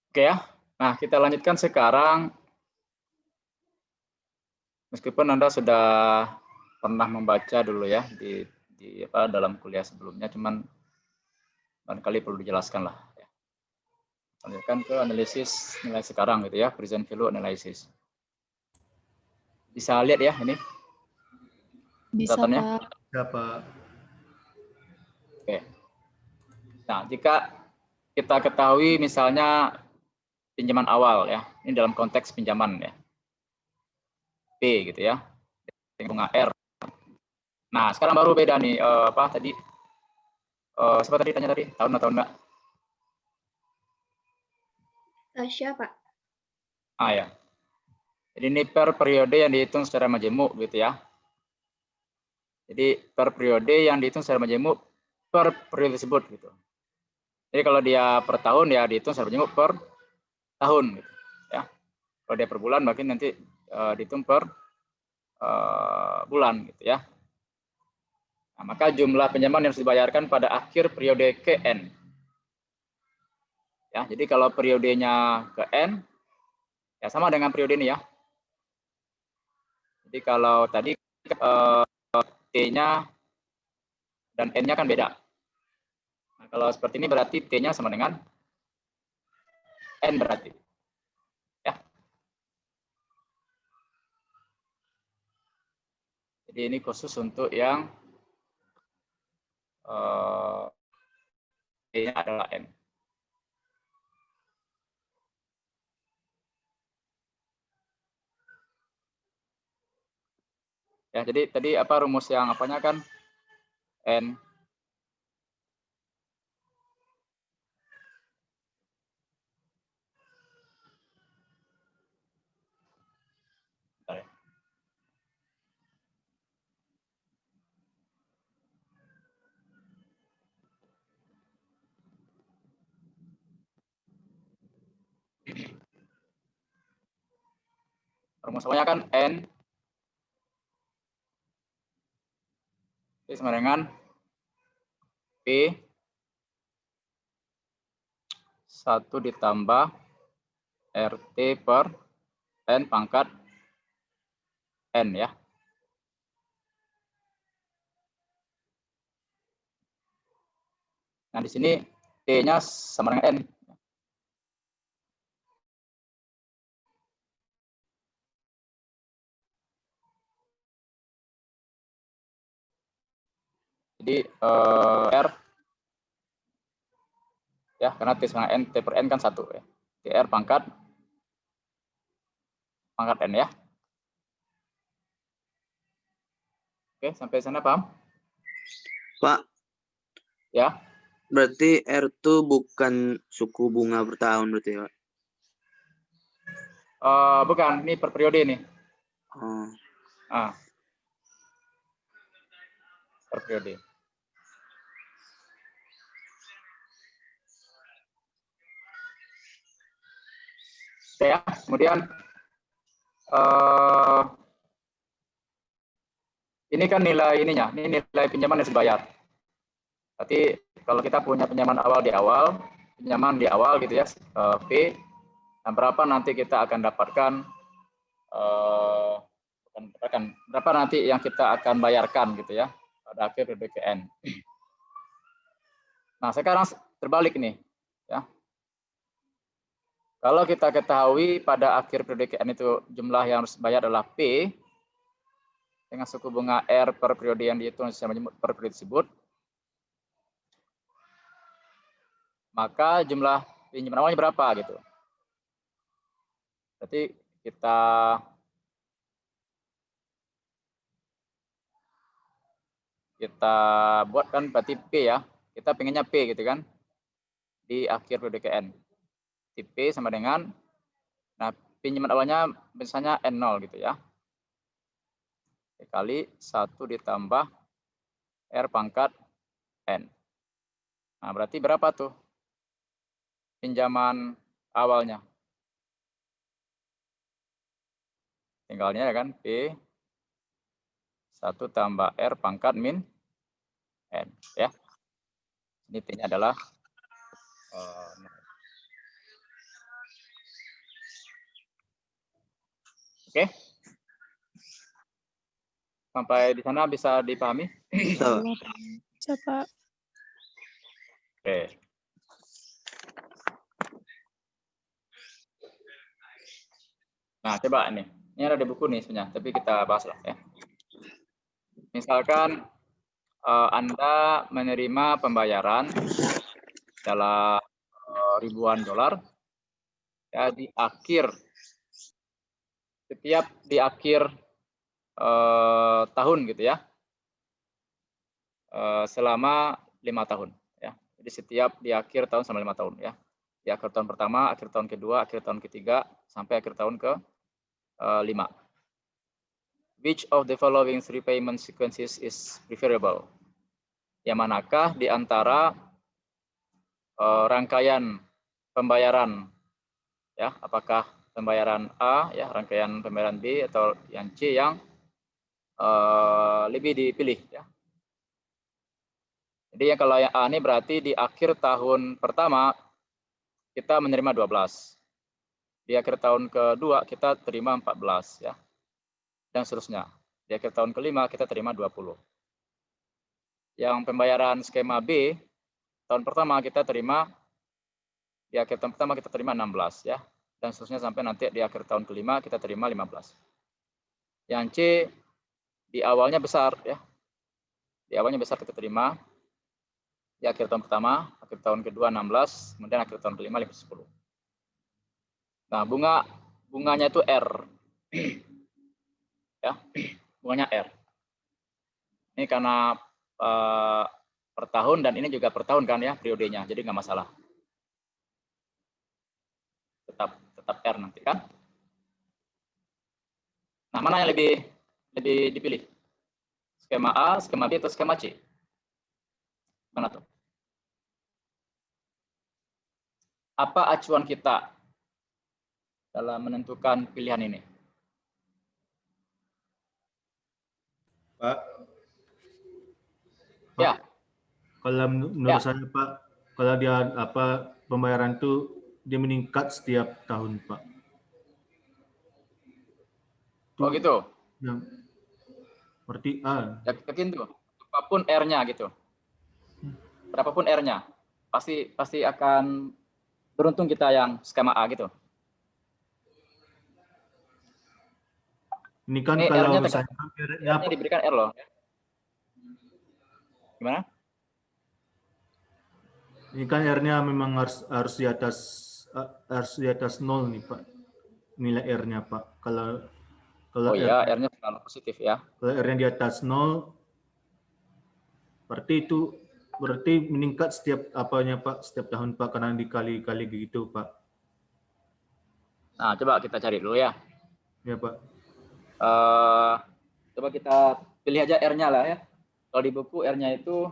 Oke ya. Nah, kita lanjutkan sekarang. Meskipun Anda sudah pernah membaca dulu ya di dalam kuliah sebelumnya, cuman barangkali perlu dijelaskan lah. Ya. Lanjutkan ke analisis nilai sekarang gitu ya, present value analysis. Bisa lihat ya ini? Bisa, catatannya? Pak. Ya, Pak. Oke. Nah, jika kita ketahui misalnya pinjaman awal ya, ini dalam konteks pinjaman ya, P gitu ya, bunga R. Nah, sekarang baru beda nih, apa tadi? Siapa tadi tanya tadi? Tahun atau enggak? Tasya, Pak. Ah ya. Jadi ini per periode yang dihitung secara majemuk gitu ya. Jadi per periode yang dihitung secara majemuk per periode tersebut gitu. Jadi kalau dia per tahun ya dihitung secara majemuk per tahun gitu ya. Kalau dia per bulan mungkin nanti dihitung per bulan gitu ya. Nah, maka jumlah pinjaman yang harus dibayarkan pada akhir periode ke N. Ya, jadi kalau periodenya ke N ya sama dengan periode ini ya. Jadi kalau tadi T-nya dan N-nya kan beda. Nah, kalau seperti ini berarti T-nya sama dengan N berarti. Ya. Jadi ini khusus untuk yang T-nya adalah N. Ya, jadi tadi apa rumus yang apanya kan N rumus awalnya kan N sama dengan P 1 ditambah RT per N pangkat N ya. Nah, di sini T-nya sama dengan N. Jadi R ya, karena T sama N, T per N kan 1 ya. TR pangkat N ya. Oke, sampai sana paham? Pak, Ya. berarti R itu bukan suku bunga per tahun berarti ya, Pak? Bukan, ini per periode nih. Oh. Per periode. Oke ya, kemudian ini kan nilai ininya, ini nilai pinjaman yang harus dibayar. Berarti kalau kita punya pinjaman awal gitu ya, P, dan berapa nanti kita akan dapatkan, berapa nanti yang kita akan bayarkan gitu ya, pada akhir PDKN. Nah, sekarang terbalik nih, ya. Kalau kita ketahui pada akhir PDKN itu jumlah yang harus bayar adalah P, dengan suku bunga R per periode yang dihitung per periode tersebut, maka jumlah pinjaman awalnya berapa gitu. Berarti kita buatkan berarti P ya. Kita pengennya P gitu kan. Di akhir PDKN. P sama dengan, nah pinjaman awalnya misalnya N0 gitu ya. Kali 1 ditambah R pangkat N. Nah berarti berapa tuh pinjaman awalnya? Tinggalnya ya kan P 1 tambah R pangkat min N ya. Ini P-nya adalah Oke? Sampai di sana bisa dipahami? Bisa, Pak. Bisa, Pak. Oke. Nah, coba ini. Ini ada di buku nih sebenarnya, tapi kita bahas lah ya. Misalkan Anda menerima pembayaran dalam ribuan dolar ya di akhir setiap di akhir tahun gitu ya, selama 5 tahun ya. Jadi setiap di akhir tahun selama 5 tahun ya. Di akhir tahun pertama, akhir tahun kedua, akhir tahun ketiga, sampai akhir tahun ke 5. Which of the following three payment sequences is preferable? Yang manakah di antara rangkaian pembayaran ya, apakah pembayaran A ya, rangkaian pembayaran B atau yang C yang lebih dipilih ya. Jadi yang kalau yang A ini berarti di akhir tahun pertama kita menerima 12. Di akhir tahun kedua kita terima 14 ya. Dan seterusnya. Di akhir tahun kelima kita terima 20. Yang pembayaran skema B tahun pertama kita terima di akhir tahun pertama kita terima 16 ya. Dan seterusnya sampai nanti di akhir tahun kelima kita terima 15. Yang C di awalnya besar ya. Di awalnya besar kita terima di akhir tahun pertama, akhir tahun kedua 16, kemudian akhir tahun kelima 10. Nah, bunganya itu R. Ya, bunganya R. Ini karena per tahun dan ini juga per tahun kan ya periodenya, jadi nggak masalah. Tetap R nanti kan. Nah, mana yang lebih dipilih? Skema A, skema B, atau skema C? Mana tuh? Apa acuan kita dalam menentukan pilihan ini? Pak. Ya. Kalau menurut saya Pak, kalau dia pembayaran itu dia meningkat setiap tahun Pak. Oh gitu. Yang berarti A. Ya, begitu. Apapun R-nya gitu. Berapapun R-nya, pasti akan beruntung kita yang skema A gitu. Ini kan Ini kalau R-nya misalnya diberikan R loh. Gimana? ini kan R-nya memang harus di atas 0 nih Pak. Nilai R-nya Pak. Kalau Oh iya, R-nya selalu positif ya. Kalau R-nya di atas 0 berarti meningkat setiap Pak, setiap tahun Pak, karena dikali-kali begitu Pak. Nah, coba kita cari dulu ya. Ya Pak. Coba kita pilih aja R-nya lah ya. Kalau di buku R-nya itu,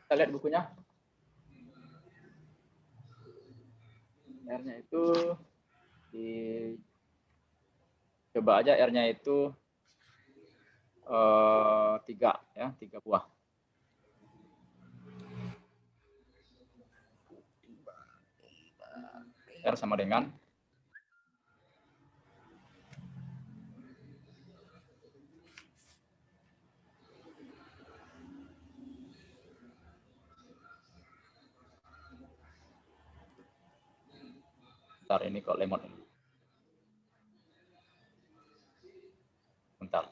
kita lihat bukunya. R-nya itu coba aja R-nya itu 3 ya, 3 buah. R sama dengan bentar, ini kok lemot ini. Bentar.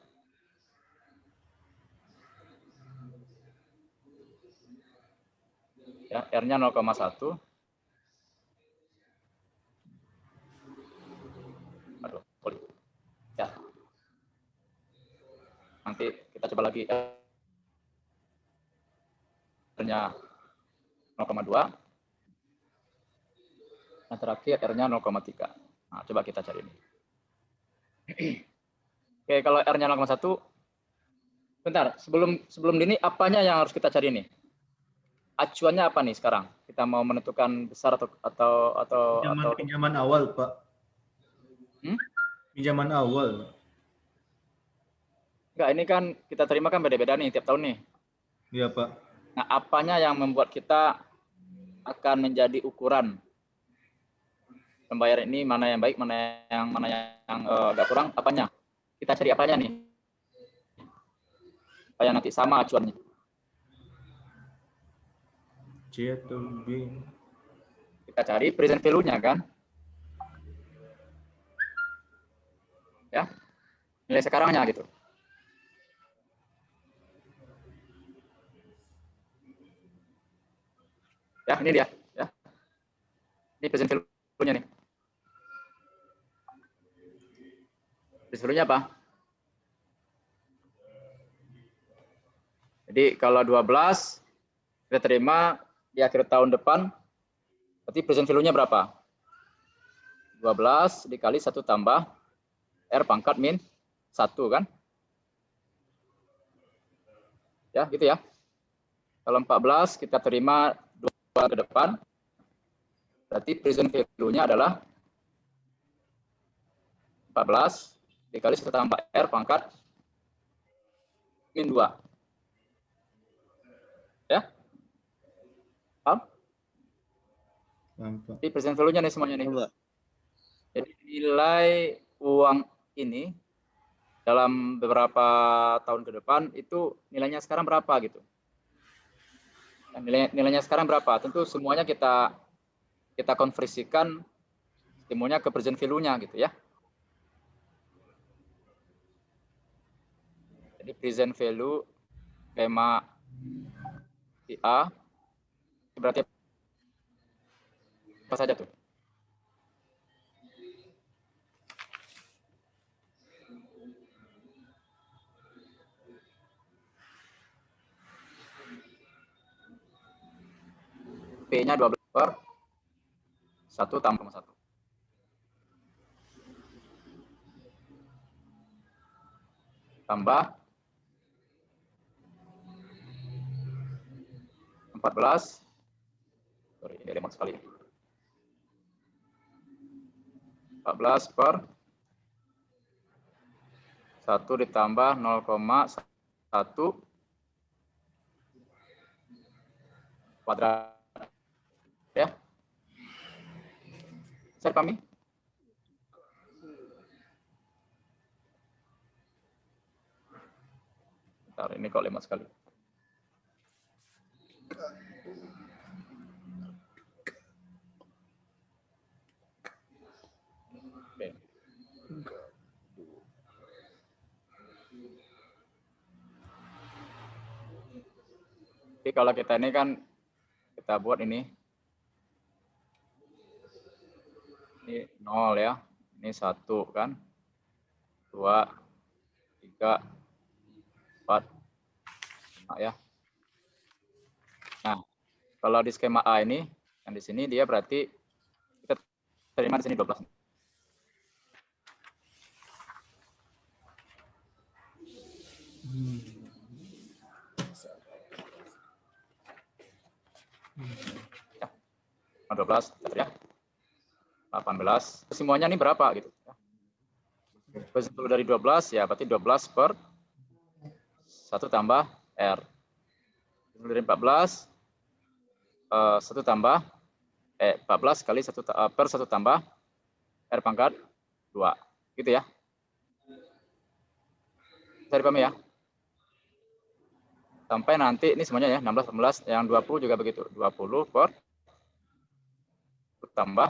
Ya, R-nya 0,1. Aduh, sorry. Ya. Nanti kita coba lagi R-nya 0,2. Yang terakhir R-nya 0,3. Nah, coba kita cari ini. Oke, kalau R-nya 0,1, bentar, sebelum ini apanya yang harus kita cari nih? Acuannya apa nih sekarang? Kita mau menentukan besar atau Pinjaman awal, Pak. Pinjaman awal. Enggak, ini kan kita terima kan beda-beda nih tiap tahun nih. Iya, Pak. Nah, apanya yang membuat kita akan menjadi ukuran pembayaran ini mana yang baik, mana yang agak kurang, apanya? Kita cari apanya nih? Supaya nanti sama acuannya. C atau B? Kita cari present value-nya kan? Ya, nilai sekarangnya gitu. Ya, ini dia. Ya. Ini present value-nya nih. Present value-nya apa? Jadi kalau 12 kita terima di akhir tahun depan, berarti present value-nya berapa? 12 dikali 1 tambah R pangkat min 1 kan? Ya, gitu ya. Kalau 14 kita terima 2 ke depan, berarti present value-nya adalah 14 dikali 1 tambah R pangkat min 2. Ya? Paham? Nampak. Jadi present value-nya nih semuanya nih. Coba. Jadi nilai uang ini dalam beberapa tahun ke depan itu nilainya sekarang berapa gitu. Nilainya sekarang berapa? Tentu semuanya kita konversikan semuanya ke present value-nya gitu ya. Jadi present value skema A berarti apa saja tuh? P-nya 12 per 1 tambah 1. Tambah 14. Sorry, ini lemot sekali. 14 per 1 ditambah 0,1 kuadrat. Ya. Saya pahami? Bentar, ini kok lemot sekali. Oke. Jadi kalau kita ini kan kita buat ini 0 ya, ini 1 kan, 2, 3, 4, 5 ya. Nah, kalau di skema A ini, yang di sini dia berarti kita terima di sini 12. Ya, 12 ya. 18. Semuanya ini berapa gitu. Present value dari 12 ya berarti 12 per 1 tambah R. Dari 14 1 tambah 14 kali 1 per 1 tambah R pangkat 2. Gitu ya. Bisa dipahami ya? Sampai nanti ini semuanya ya 16 18 yang 20 juga begitu. 20 per tambah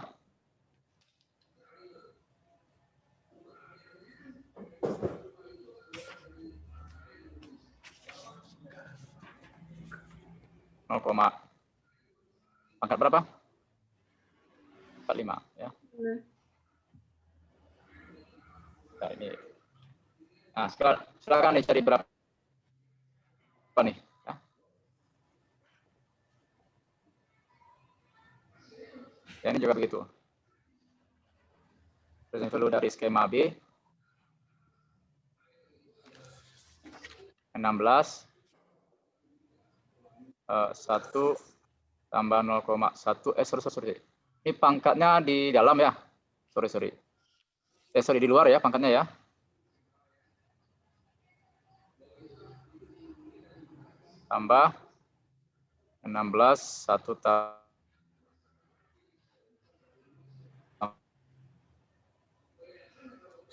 pangkat berapa? 45 ya. Nah, ini. Nah, silakan dicari berapa nih? Ya. Ya, ini juga begitu. Present value dari skema B 16 1 tambah 0,1 sorry. Ini pangkatnya di dalam ya. Sorry. Sorry di luar ya pangkatnya ya. Tambah 16 1 tambah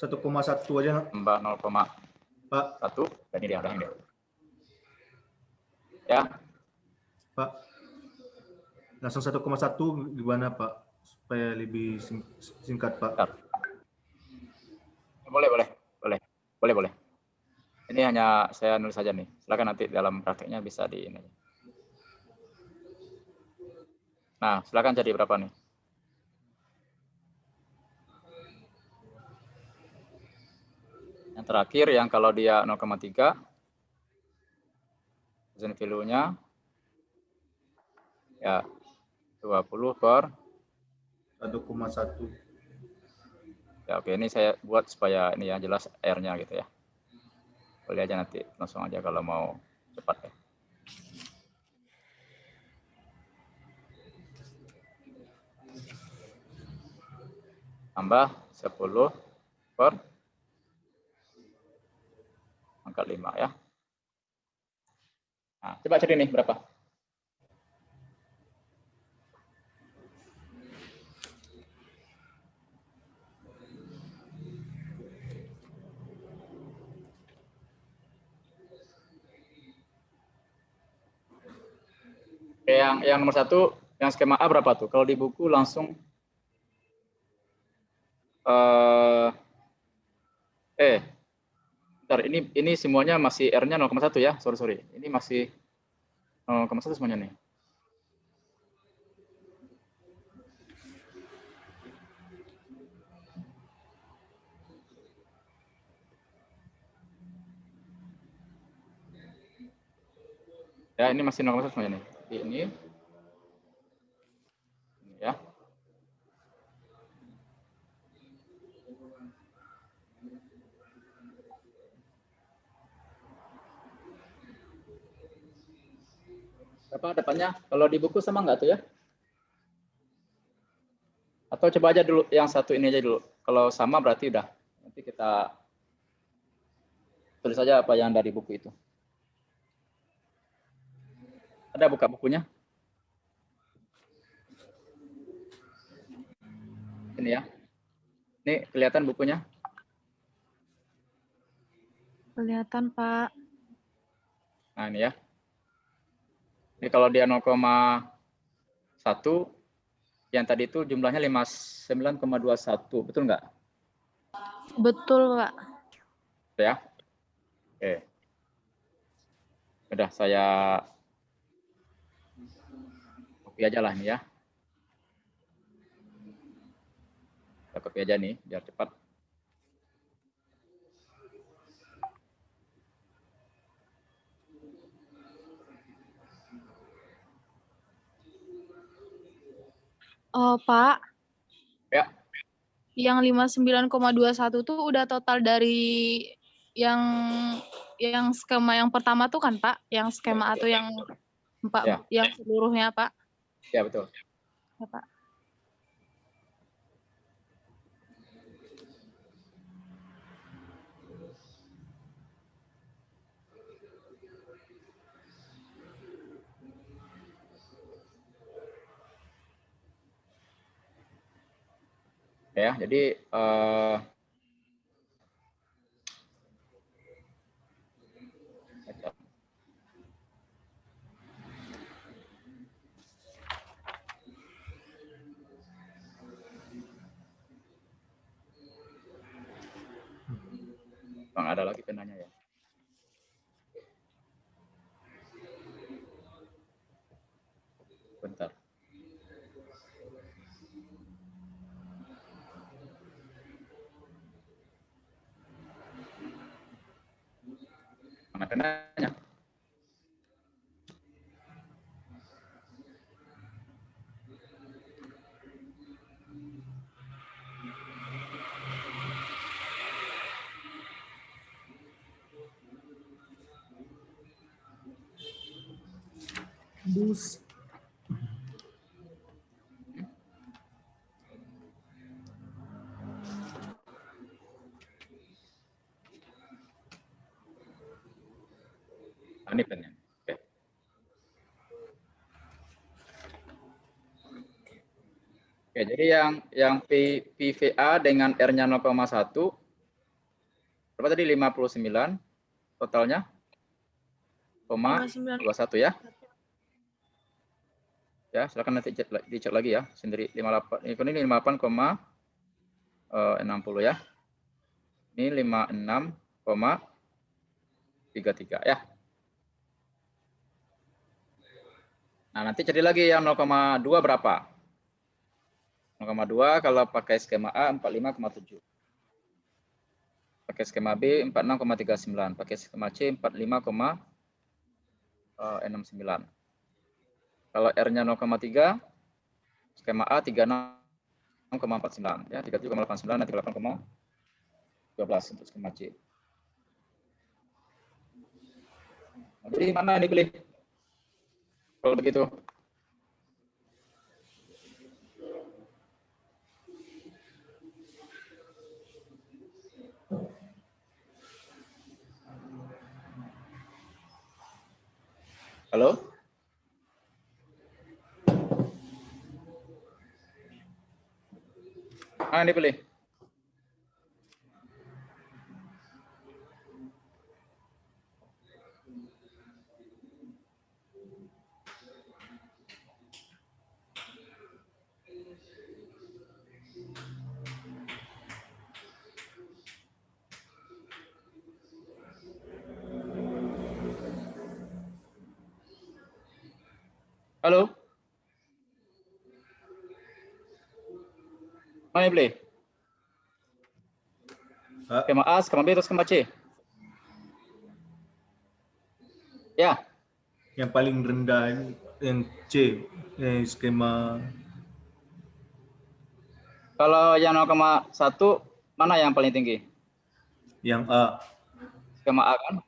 1,1 aja, tambah 0,1. Pak. Dan ini dia, ya. Pak. Langsung 1,1 gimana, Pak? Supaya lebih singkat, Pak. Bentar. Boleh. Ini hanya saya nulis saja nih. Silakan nanti dalam prakteknya bisa di ini. Nah, silakan jadi berapa nih? Yang terakhir yang kalau dia 0,3 present value-nya ya 20 per 1,1. ya, oke, ini saya buat supaya ini ya jelas R-nya gitu ya. Boleh aja nanti langsung aja kalau mau cepat ya. Tambah 10 per angka 5 ya. Nah, coba cari nih berapa? Oke, yang nomor 1, yang skema A berapa tuh? Kalau di buku langsung bentar, ini semuanya masih R-nya 0,1 ya. Sorry. Ini masih 0,1 semuanya nih. Ya, ini masih 0,1 semuanya nih. Ini ya. Apa depannya? Kalau di buku sama nggak tuh ya? Atau coba aja dulu yang satu ini aja dulu. Kalau sama berarti udah. Nanti kita tulis saja apa yang dari buku itu. Ada buka bukunya? Ini ya. Ini kelihatan bukunya? Kelihatan, Pak. Nah, ini ya. Ini kalau dia 0,1, yang tadi itu jumlahnya 59,21. Betul nggak? Betul, Pak. Ya. Oke. Udah saya copy aja lah nih ya. Kita copy aja nih biar cepat. Oh, Pak. Ya. Yang 59,21 tuh udah total dari yang skema yang pertama tuh kan, Pak? Yang skema atau yang Ya. yang seluruhnya, Pak? Ya, betul. Ya, Pak. Ya, jadi Bang, ada lagi penanya ya. Bentar. Mana penanya? Bus. Ini penanya. Oke. Oke, jadi yang PVA dengan R-nya 0,1 berapa tadi? 59 totalnya, 21 ya. Ya, silakan nanti dicek lagi ya sendiri. 58 ini 58,60 ya. Ini 56,33 ya. Nah, nanti cari lagi yang 0,2 berapa? 0,2 kalau pakai skema A 45,7. Pakai skema B 46,39. Pakai skema C 45,69. Kalau R-nya 0,3, skema A 36,49 ya, 37,89 nanti 38,12 untuk skema C. Jadi mana yang dipilih? Kalau begitu. Halo? Mana yang dipilih? Halo? Mana yang pilih? Skema A, skema B, atau skema C? Ya. Yang paling rendah yang C, skema. Kalau yang 0,1 mana yang paling tinggi? Yang A. Skema A kan?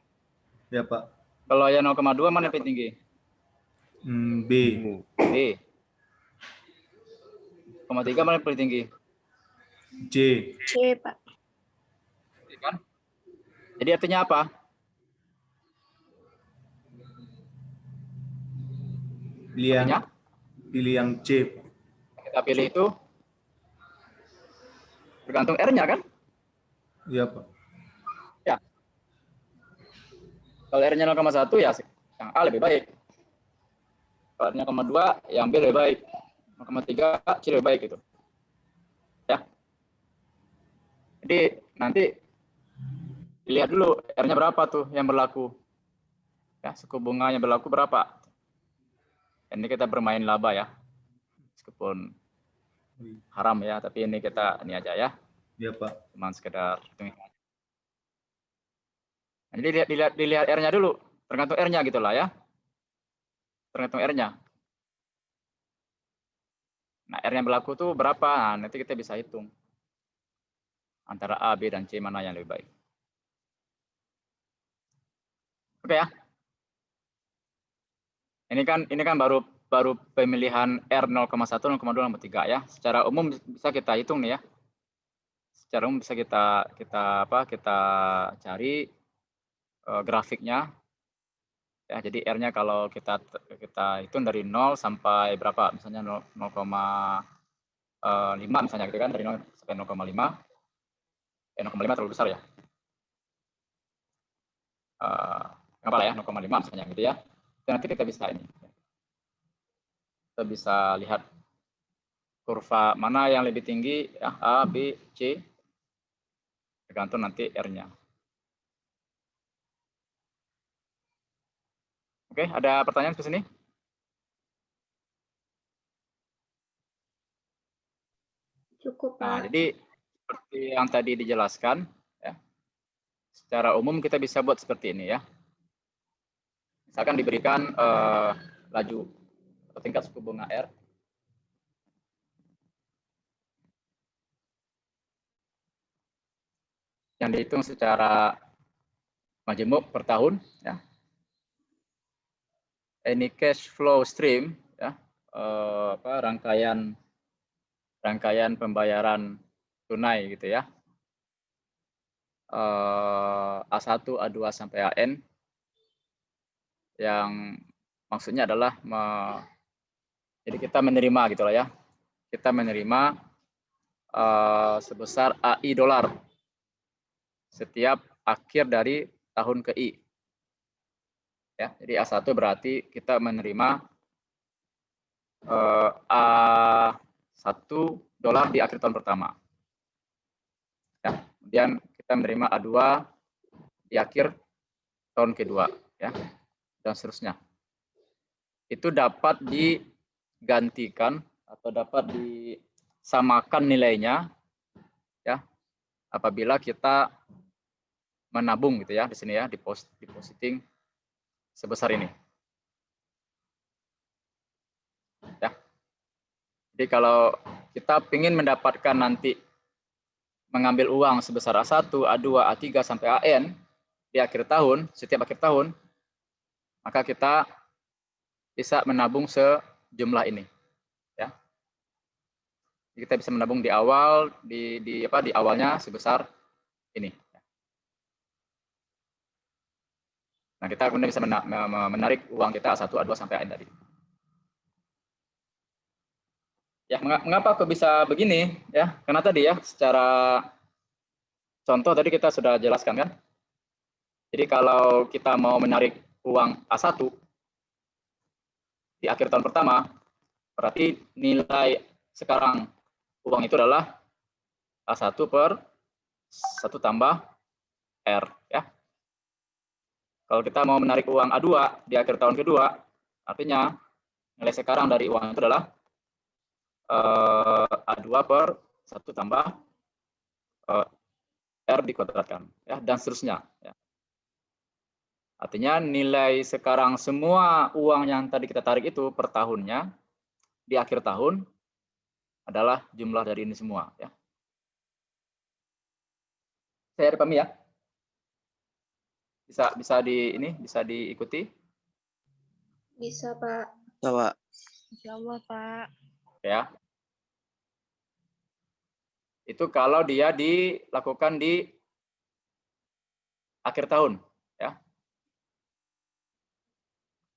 Ya Pak. Kalau yang 0,2 mana yang paling tinggi? B. B. 0,3 mana yang paling tinggi? C. C, Pak. Kan? Jadi artinya apa? Pilih yang C. Kita pilih itu tergantung R-nya kan? Iya Pak. Ya. Kalau R-nya 0,1 ya yang A lebih baik. Kalau R-nya 0,2 yang B lebih baik. 0,3 C lebih baik gitu. Ya. Jadi nanti lihat dulu R-nya berapa tuh yang berlaku. Ya, suku bunga yang berlaku berapa? Ini kita bermain laba ya. Meskipun haram ya, tapi ini kita ini aja ya. Iya Pak. Cuman sekedar hitung. Jadi dilihat R-nya dulu, tergantung R-nya gitulah ya. Tergantung R-nya. Nah, R yang berlaku tuh berapa? Nah, nanti kita bisa hitung. Antara A, B, dan C mana yang lebih baik. Oke ya. Ini kan baru pemilihan R 0,1, 0,2, 0,3 ya. Secara umum bisa kita hitung nih ya. Secara umum bisa kita cari grafiknya. Ya, jadi R-nya kalau kita hitung dari 0 sampai berapa? Misalnya 0,5 misalnya gitu kan, dari 0 sampai 0,5. 0,5 terlalu besar ya. Nggak apa lah ya, 0,5 misalnya gitu ya. Dan nanti kita bisa ini. Kita bisa lihat kurva mana yang lebih tinggi, ya, A, B, C, tergantung nanti R-nya. Oke, ada pertanyaan ke sini? Cukup, Nah, Pak. jadi seperti yang tadi dijelaskan, ya, secara umum kita bisa buat seperti ini ya. Misalkan diberikan laju atau tingkat suku bunga R. Yang dihitung secara majemuk per tahun, ya. Ini cash flow stream, ya, rangkaian pembayaran tunai gitu ya. A1, A2 sampai AN, yang maksudnya adalah jadi kita menerima gitu lah ya. Kita menerima sebesar AI dolar setiap akhir dari tahun ke I. Ya, jadi A1 berarti kita menerima A1 dolar di akhir tahun pertama. Ya, kemudian kita menerima A2 di akhir tahun kedua, ya, dan seterusnya. Itu dapat digantikan atau dapat disamakan nilainya, ya, apabila kita menabung gitu ya di sini ya, depositing sebesar ini. Ya. Jadi kalau kita ingin mendapatkan nanti mengambil uang sebesar A1, A2, A3 sampai AN di akhir tahun, setiap akhir tahun, maka kita bisa menabung sejumlah ini. Ya. Jadi kita bisa menabung di awal di awalnya sebesar ini. Nah, kita kemudian bisa menarik uang kita A1, A2 sampai AN tadi. Ya, mengapa kok bisa begini? Ya, karena tadi ya secara contoh tadi kita sudah jelaskan kan. Jadi kalau kita mau menarik uang A1 di akhir tahun pertama, berarti nilai sekarang uang itu adalah A1 per 1 tambah R. Ya. Kalau kita mau menarik uang A2 di akhir tahun kedua, artinya nilai sekarang dari uang itu adalah A2 per 1 tambah R dikuadratkan, ya, dan seterusnya. Ya. Artinya nilai sekarang semua uang yang tadi kita tarik itu per tahunnya, di akhir tahun adalah jumlah dari ini semua. Ya. Saya dipahami ya? Bisa diikuti? Bisa, Pak. Pak. Insya Allah, Pak. Ya. Itu kalau dia dilakukan di akhir tahun, ya.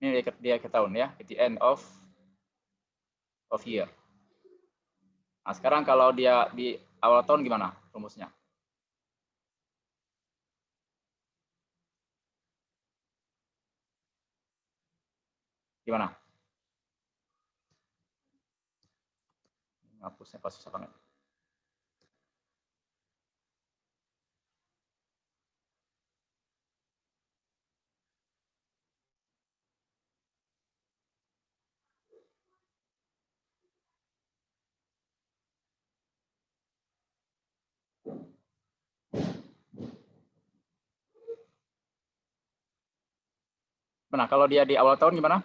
Ini di akhir tahun ya, at the end of year. Nah, sekarang kalau dia di awal tahun gimana rumusnya? Gimana? Ngapusnya pas susah banget. Nah, kalau dia di awal tahun gimana?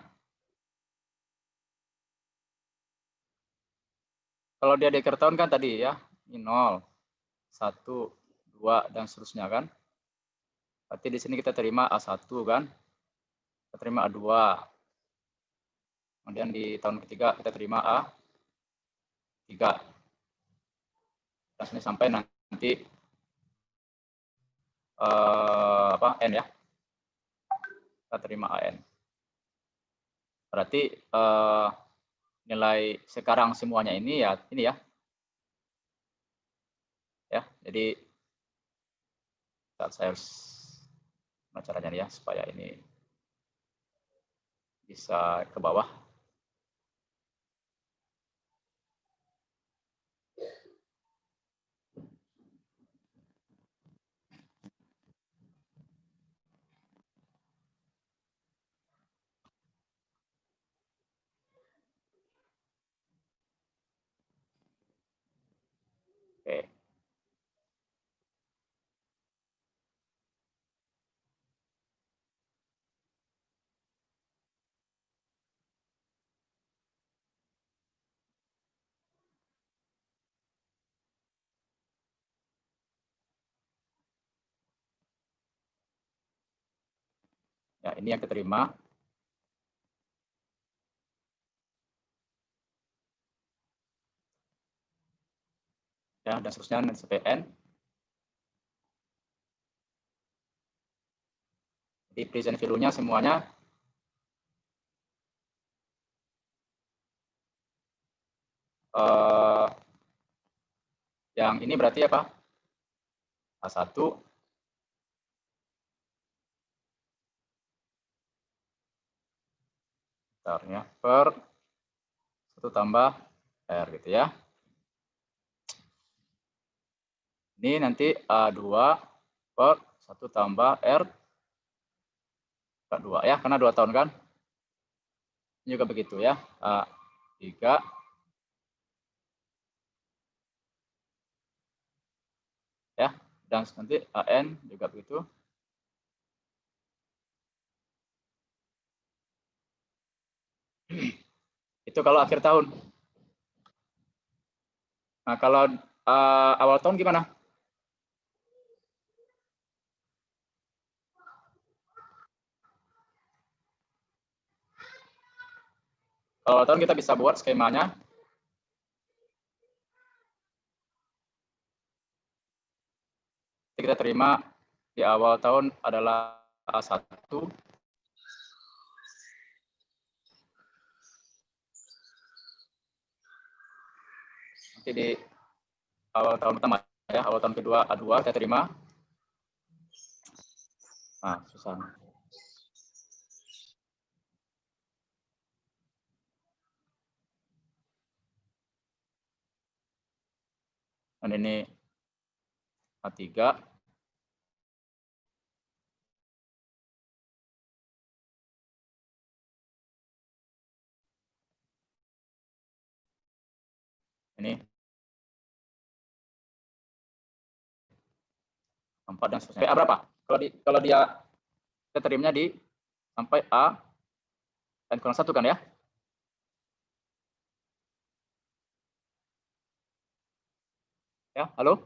Kalau dia di akhir tahun kan tadi ya, 0, 1, 2, dan seterusnya kan. Berarti di sini kita terima A1 kan. Kita terima A2. Kemudian di tahun ketiga kita terima A3. Dan sini sampai nanti N ya. Kita terima AN. Berarti nilai sekarang semuanya ini ya, ya, jadi saya harus caranya ya supaya ini bisa ke bawah. Oke. Ya, ini yang keterima. Ya, dan seterusnya sampai N. Di present value-nya semuanya yang ini berarti apa? A1, Bentar ya, per 1 tambah R gitu ya. Ini nanti A2 per 1 tambah R ke 2 ya, karena 2 tahun kan. Ini juga begitu ya, A3 ya, dan nanti AN juga begitu. Itu kalau akhir tahun. Nah, kalau awal tahun gimana? Kalau awal tahun kita bisa buat skemanya. Kita terima di awal tahun adalah A1. Nanti di awal tahun pertama ya, awal tahun kedua A2 kita terima. Nah, susah. Dan ini A3. Ini 4 dan seterusnya. A berapa? Kalau dia kita terimanya di sampai A n kurang 1 kan ya? Ya, halo?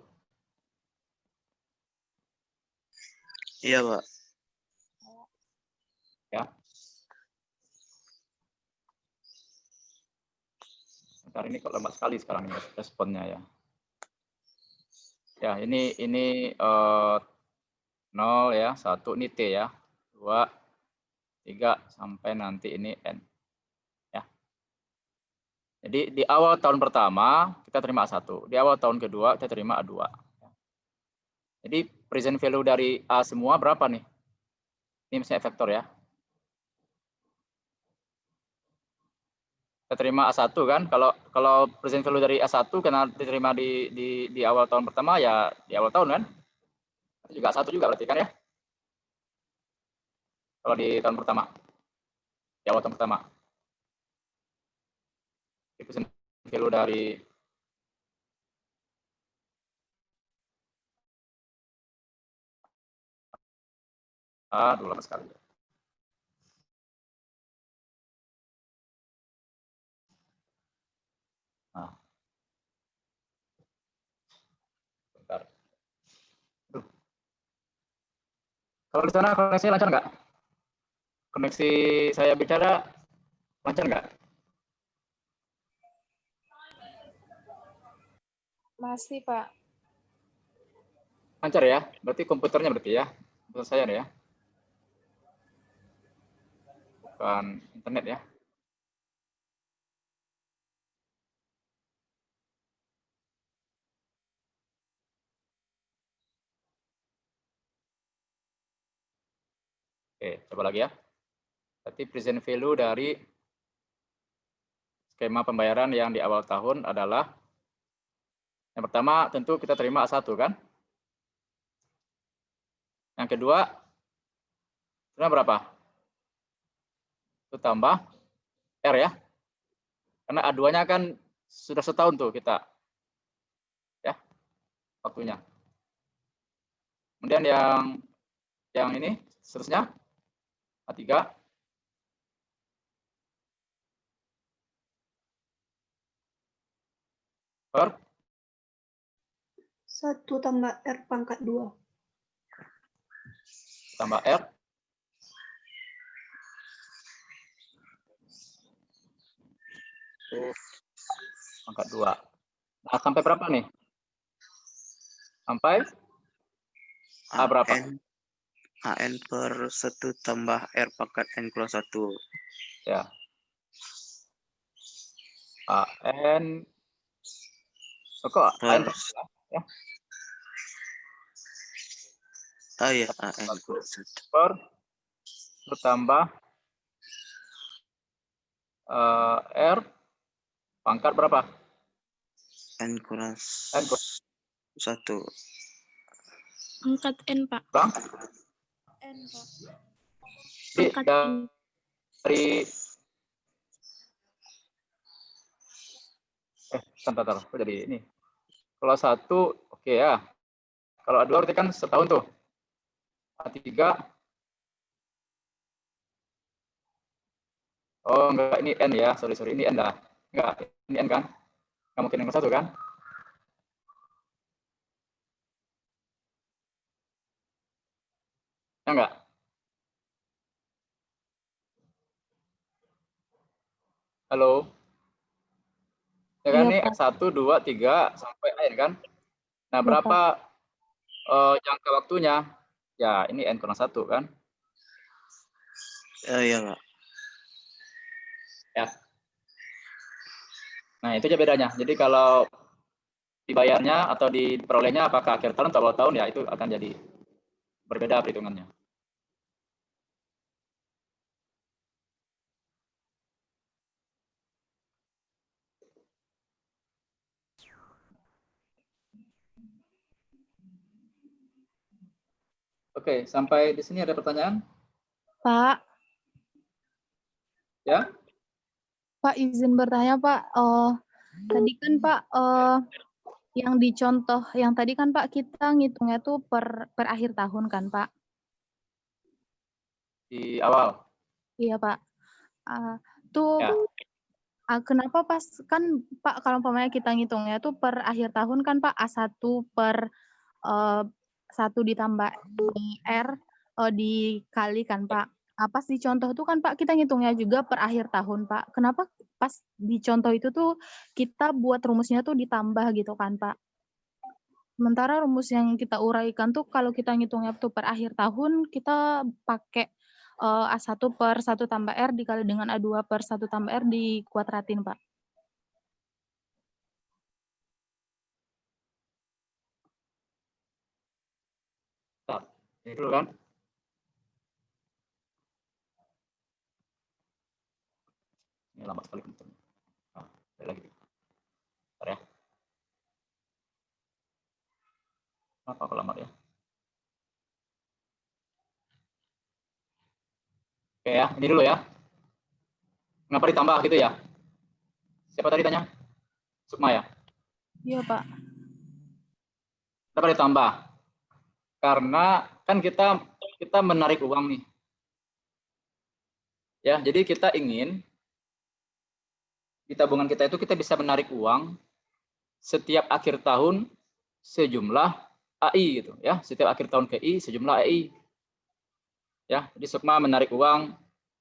Iya, Pak. Ya. Bentar, ini kok lembat sekali sekarang ini responnya ya. Ya, ini 0 ya, 1 ini T ya. 2 3 sampai nanti ini N. Ya. Jadi di awal tahun pertama kita terima A1, di awal tahun kedua kita terima A2. Jadi present value dari A semua berapa nih? Ini misalnya vektor ya. Kita terima A1 kan, kalau present value dari A1 karena diterima di awal tahun pertama ya di awal tahun kan. Itu juga A1 juga berarti kan ya. Kalau di tahun pertama. Di awal tahun pertama. Present value dari dulu lama sekali. Nah. Bentar. Kalau di sana koneksi lancar nggak? Koneksi saya bicara lancar nggak? Masih, Pak. Lancar ya? Berarti komputernya berarti ya? Komputer saya ya? Bukan internet ya? Oke, coba lagi ya. Berarti present value dari skema pembayaran yang di awal tahun adalah yang pertama tentu kita terima A1 kan? Yang kedua, terima berapa? Itu tambah R ya. Karena A2-nya kan sudah setahun tuh kita. Ya, waktunya. Kemudian yang ini seterusnya A3 per 1 tambah R pangkat 2. tambah R pangkat 2. Nah, sampai berapa nih? Sampai A berapa? AN per 1 tambah R pangkat N kurang 1. Ya. AN. Oh, kok AN Per, ya? oh iya, AN kurang 1. Per tambah R pangkat berapa? N kurang N kurang 1. Pangkat N, Pak. Bang? N, Pak. Jadi Pangkat N. dari bentar. Kok jadi ini. Kalau 1 oke ya. Kalau A2 berarti kan setahun tuh. A3 oh enggak, ini N ya. Sorry, ini N dah. Enggak, ini N kan? Nggak mungkin yang 1 kan? Ya enggak? Halo? Ya kan, Iya, ini Pak. 1, 2, 3 sampai N kan? Nah, Iya, berapa jangka waktunya? Ya, ini N kurang 1 kan? Iya, Pak. Ya. Nah, itu aja bedanya. Jadi kalau dibayarnya atau diperolehnya apakah akhir tahun atau awal tahun, ya itu akan jadi berbeda perhitungannya. Oke, sampai di sini ada pertanyaan? Pak, Ya? Pak izin bertanya, Pak. Tadi kan Pak, yang dicontoh, yang tadi kan Pak kita ngitungnya tuh per akhir tahun kan Pak? Di awal. Iya Pak. Tuh Ya. kenapa pas kan Pak kalau umpamanya kita ngitungnya tuh per akhir tahun kan Pak A1 per 1 ditambah R dikalikan Pak. Pas di contoh tuh kan Pak kita ngitungnya juga per akhir tahun Pak. Kenapa pas di contoh itu tuh kita buat rumusnya tuh ditambah gitu kan Pak? Sementara rumus yang kita uraikan tuh kalau kita ngitungnya tuh per akhir tahun kita pakai A1 per 1 tambah R dikali dengan A2 per 1 tambah R dikuadratin, Pak. Ini dulu kan. Ini lambat sekali. Nah, lagi. Bentar ya. Apa kalau lambat ya? Oke ya, ini dulu ya. Kenapa ditambah gitu ya? Siapa tadi tanya? Sukma ya? Iya, Pak. Kenapa ditambah? Karena kan kita menarik uang nih. Ya, jadi kita ingin di tabungan kita itu kita bisa menarik uang setiap akhir tahun sejumlah AI gitu ya. Setiap akhir tahun ke I sejumlah AI. Ya, jadi Sukma menarik uang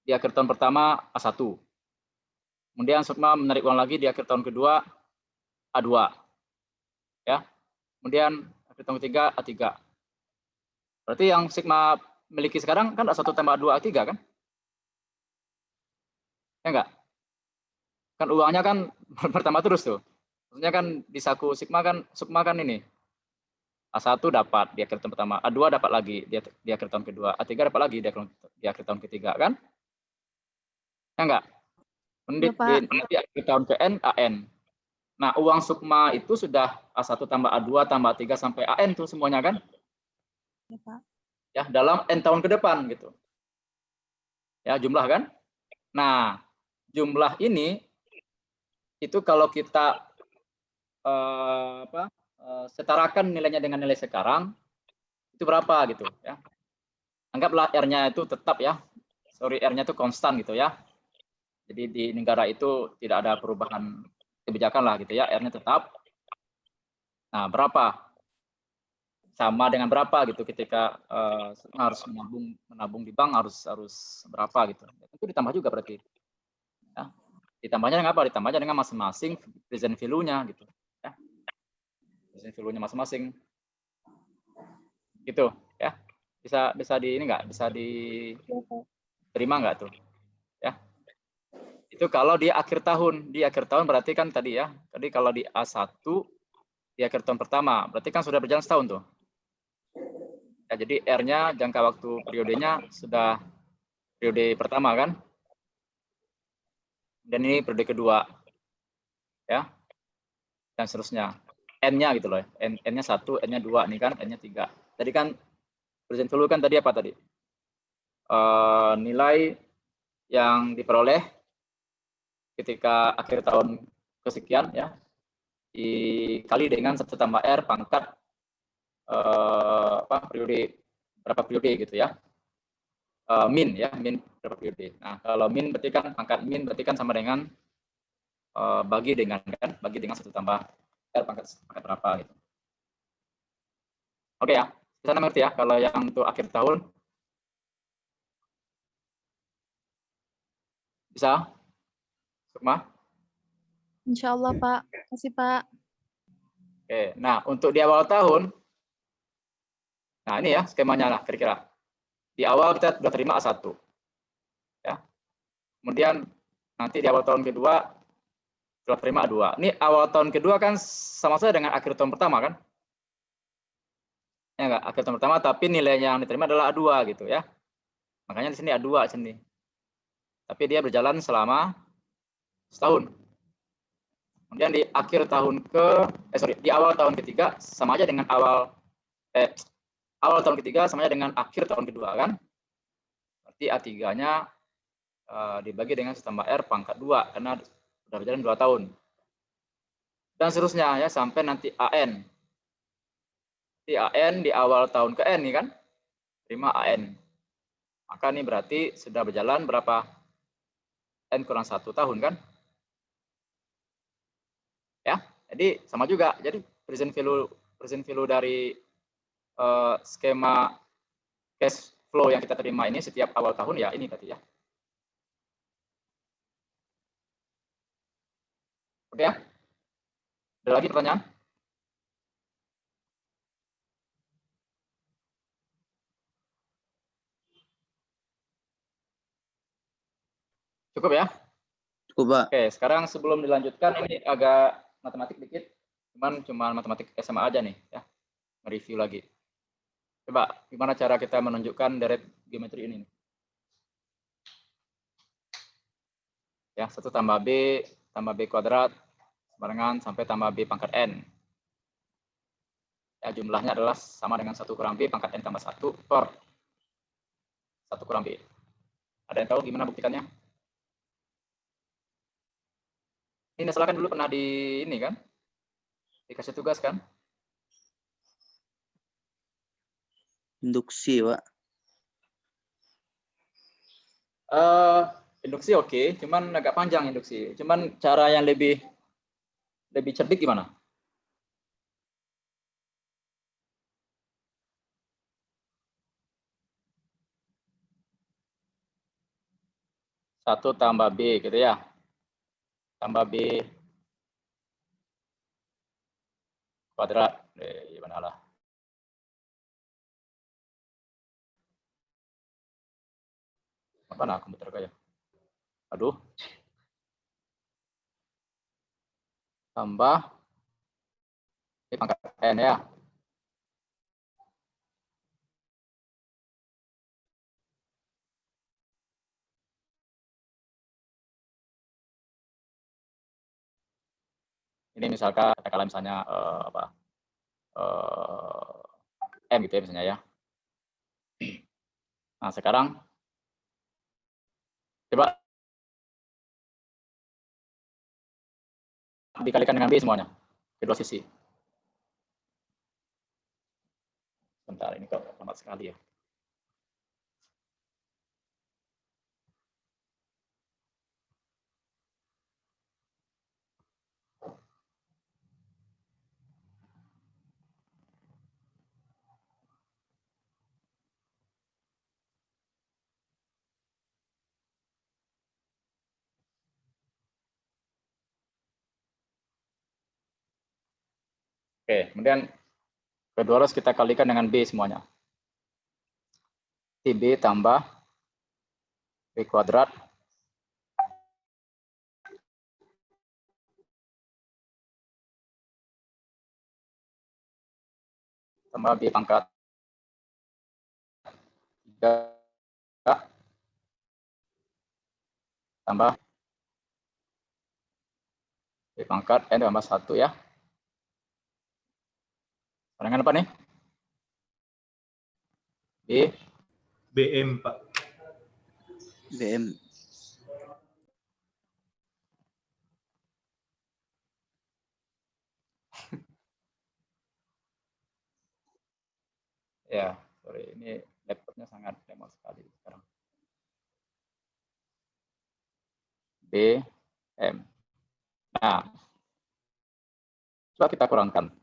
di akhir tahun pertama A1. Kemudian Sukma menarik uang lagi di akhir tahun kedua A2. Ya. Kemudian akhir tahun ketiga A3. Berarti yang Sigma miliki sekarang kan A1 tambah A2 A3 kan? Ya enggak? Kan uangnya kan pertama terus tuh. Maksudnya kan di saku Sigma kan Sukma kan ini. A1 dapat di akhir tahun pertama, A2 dapat lagi di akhir tahun kedua, A3 dapat lagi di akhir tahun ketiga kan? Ya enggak? Nanti akhir tahun ke N, AN. Nah, uang Sukma itu sudah A1 tambah A2 tambah A3 sampai AN tuh semuanya kan? Ya, Pak. Ya, dalam N tahun ke depan gitu. Ya, jumlah kan? Nah, jumlah ini itu kalau kita setarakan nilainya dengan nilai sekarang itu berapa gitu ya. Anggaplah R-nya itu tetap ya. Sorry, R-nya itu konstan gitu ya. Jadi di negara itu tidak ada perubahan kebijakan lah gitu ya, R-nya tetap. Nah, berapa? Sama dengan berapa gitu ketika harus menabung di bank harus berapa gitu. Itu ditambah juga berarti. Ya. Ditambahnya dengan apa? Ditambahnya dengan masing-masing present value-nya gitu. Ya. Present value-nya masing-masing. Gitu ya. Bisa di ini enggak? Bisa diterima enggak tuh? Ya. Itu kalau di akhir tahun. Di akhir tahun berarti kan tadi ya. Tadi kalau di A1 di akhir tahun pertama, berarti kan sudah berjalan setahun tuh. Ya, jadi R-nya jangka waktu periodenya sudah periode pertama kan. Dan ini periode kedua. Ya. Dan seterusnya. N-nya gitu loh. N-nya 1, N-nya 2, nih kan, N-nya 3. Tadi kan present value kan tadi apa tadi? Nilai yang diperoleh ketika akhir tahun kesekian ya, dikali dengan 1 tambah R pangkat periode, berapa periode gitu ya. Min ya, min berapa periode. Nah, kalau min berarti kan pangkat min berarti kan sama dengan bagi dengan 1 tambah R pangkat berapa gitu. Oke ya, bisa mengerti ya kalau yang untuk akhir tahun. Bisa? Sukma? Insya Allah Pak. Kasih Pak. Oke, nah untuk di awal tahun, nah ini ya skemanya lah kira-kira. Di awal kita sudah terima A1. Ya. Kemudian nanti di awal tahun kedua sudah terima A2. Ini awal tahun kedua kan sama saja dengan akhir tahun pertama kan? Ya enggak, akhir tahun pertama tapi nilainya yang diterima adalah A2 gitu ya. Makanya di sini A2 sini. Tapi dia berjalan selama setahun. Kemudian di akhir tahun di awal tahun ketiga sama aja dengan awal tahun ketiga sama aja dengan akhir tahun kedua kan? Berarti A3-nya dibagi dengan 1 tambah R pangkat 2 karena sudah berjalan 2 tahun. Dan seterusnya ya sampai nanti AN. Di AN di awal tahun ke N nih kan? Terima AN. Maka ini berarti sudah berjalan berapa? N kurang 1 tahun kan? Ya, jadi sama juga. Jadi present value dari skema cash flow yang kita terima ini setiap awal tahun ya ini berarti ya. Oke ya? Ada lagi pertanyaan? Cukup ya? Cukup, Pak. Oke, sekarang sebelum dilanjutkan ini agak matematik dikit. Cuma matematik SMA aja nih ya. Review lagi. Coba gimana cara kita menunjukkan deret geometri ini? Ya, 1 tambah B kuadrat barengan sampai tambah B pangkat N. Ya, jumlahnya adalah sama dengan 1 kurang B pangkat N tambah 1 per 1 kurang B. Ada yang tahu gimana buktikannya? Ini salah kan dulu pernah di ini kan? Dikasih tugas kan? Induksi, Pak. Induksi oke, cuman agak panjang induksi. Cuman cara yang lebih cerdik gimana? Satu tambah B gitu ya. Tambah B kuadrat. Gimana lah. Apa nah komputer kayak? Aduh. Tambah B pangkat N ya. Ini misalkan katakanlah misalnya M gitu ya misalnya ya. Nah sekarang coba dikalikan dengan B semuanya kedua sisi. Bentar ini kok lambat sekali ya. Oke, kemudian kedua harus kita kalikan dengan B semuanya. B tambah B kuadrat tambah B pangkat 3 tambah B pangkat N tambah 1 ya. Dengan apa nih? B. BM, Pak. BM. Ya, sorry. Ini laptopnya sangat lemot sekali sekarang. B, M. Nah, coba kita kurangkan.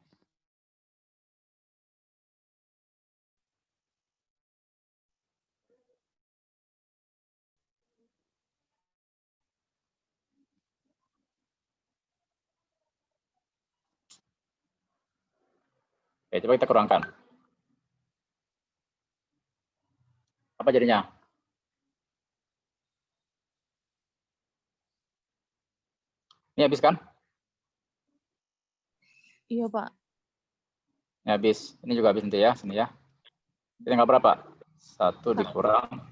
Oke, coba kita kurangkan. Apa jadinya? Ini habis kan? Iya, Pak. Ini habis. Ini juga habis nanti ya, sini ya. Ini tinggal berapa? 1 dikurang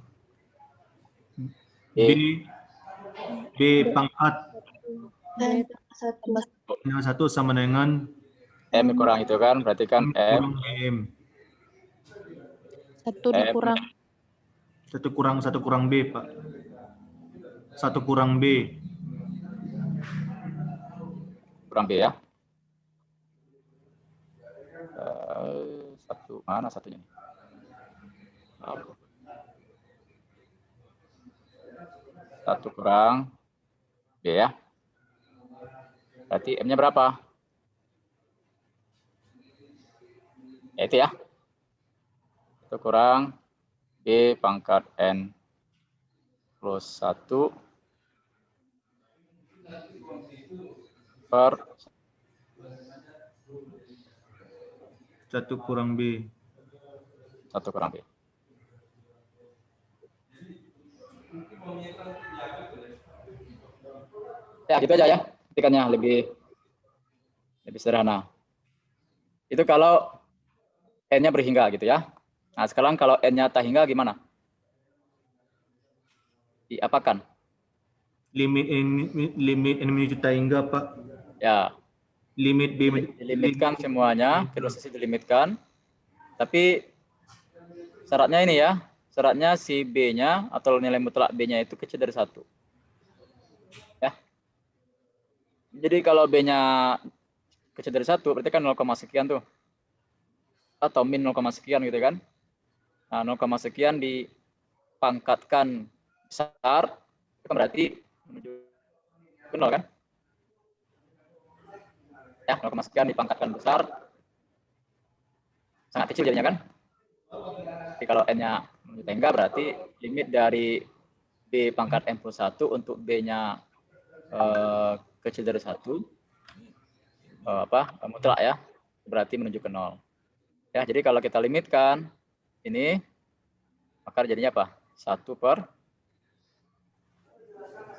B pangkat N 1. dengan 1 sama dengan M kurang itu kan, berarti kan kurang M. BM. 1 dikurang 1 kurang B, Pak. 1 kurang B. Kurang B ya. Satu mana satunya? Satu kurang B ya. Berarti M-nya berapa? Ya, itu ya. Itu kurang B pangkat N plus 1 per 1 kurang B. 1 kurang B. Ya, gitu aja ya. Ketikannya lebih sederhana. Itu kalau N-nya berhingga gitu ya. Nah, sekarang kalau N-nya tak hingga gimana? Diapakan? Limit N menuju tak hingga, Pak. Ya, Limit B dilimitkan semuanya, kedua sisi dilimitkan. Tapi syaratnya ini ya, syaratnya si B-nya atau nilai mutlak B-nya itu kecil dari 1. Ya. Jadi kalau B-nya kecil dari 1, berarti kan 0, sekian tuh. Atau min 0, sekian gitu kan. Nah, 0, sekian dipangkatkan besar, itu kan berarti menuju ke 0 kan. Ya, 0, sekian dipangkatkan besar, sangat kecil jadinya kan. Jadi kalau N-nya menuju tengah berarti limit dari B pangkat M plus 1 untuk B-nya kecil dari 1, mutlak ya, berarti menuju ke 0. Ya, jadi kalau kita limitkan ini, maka jadinya apa? 1 per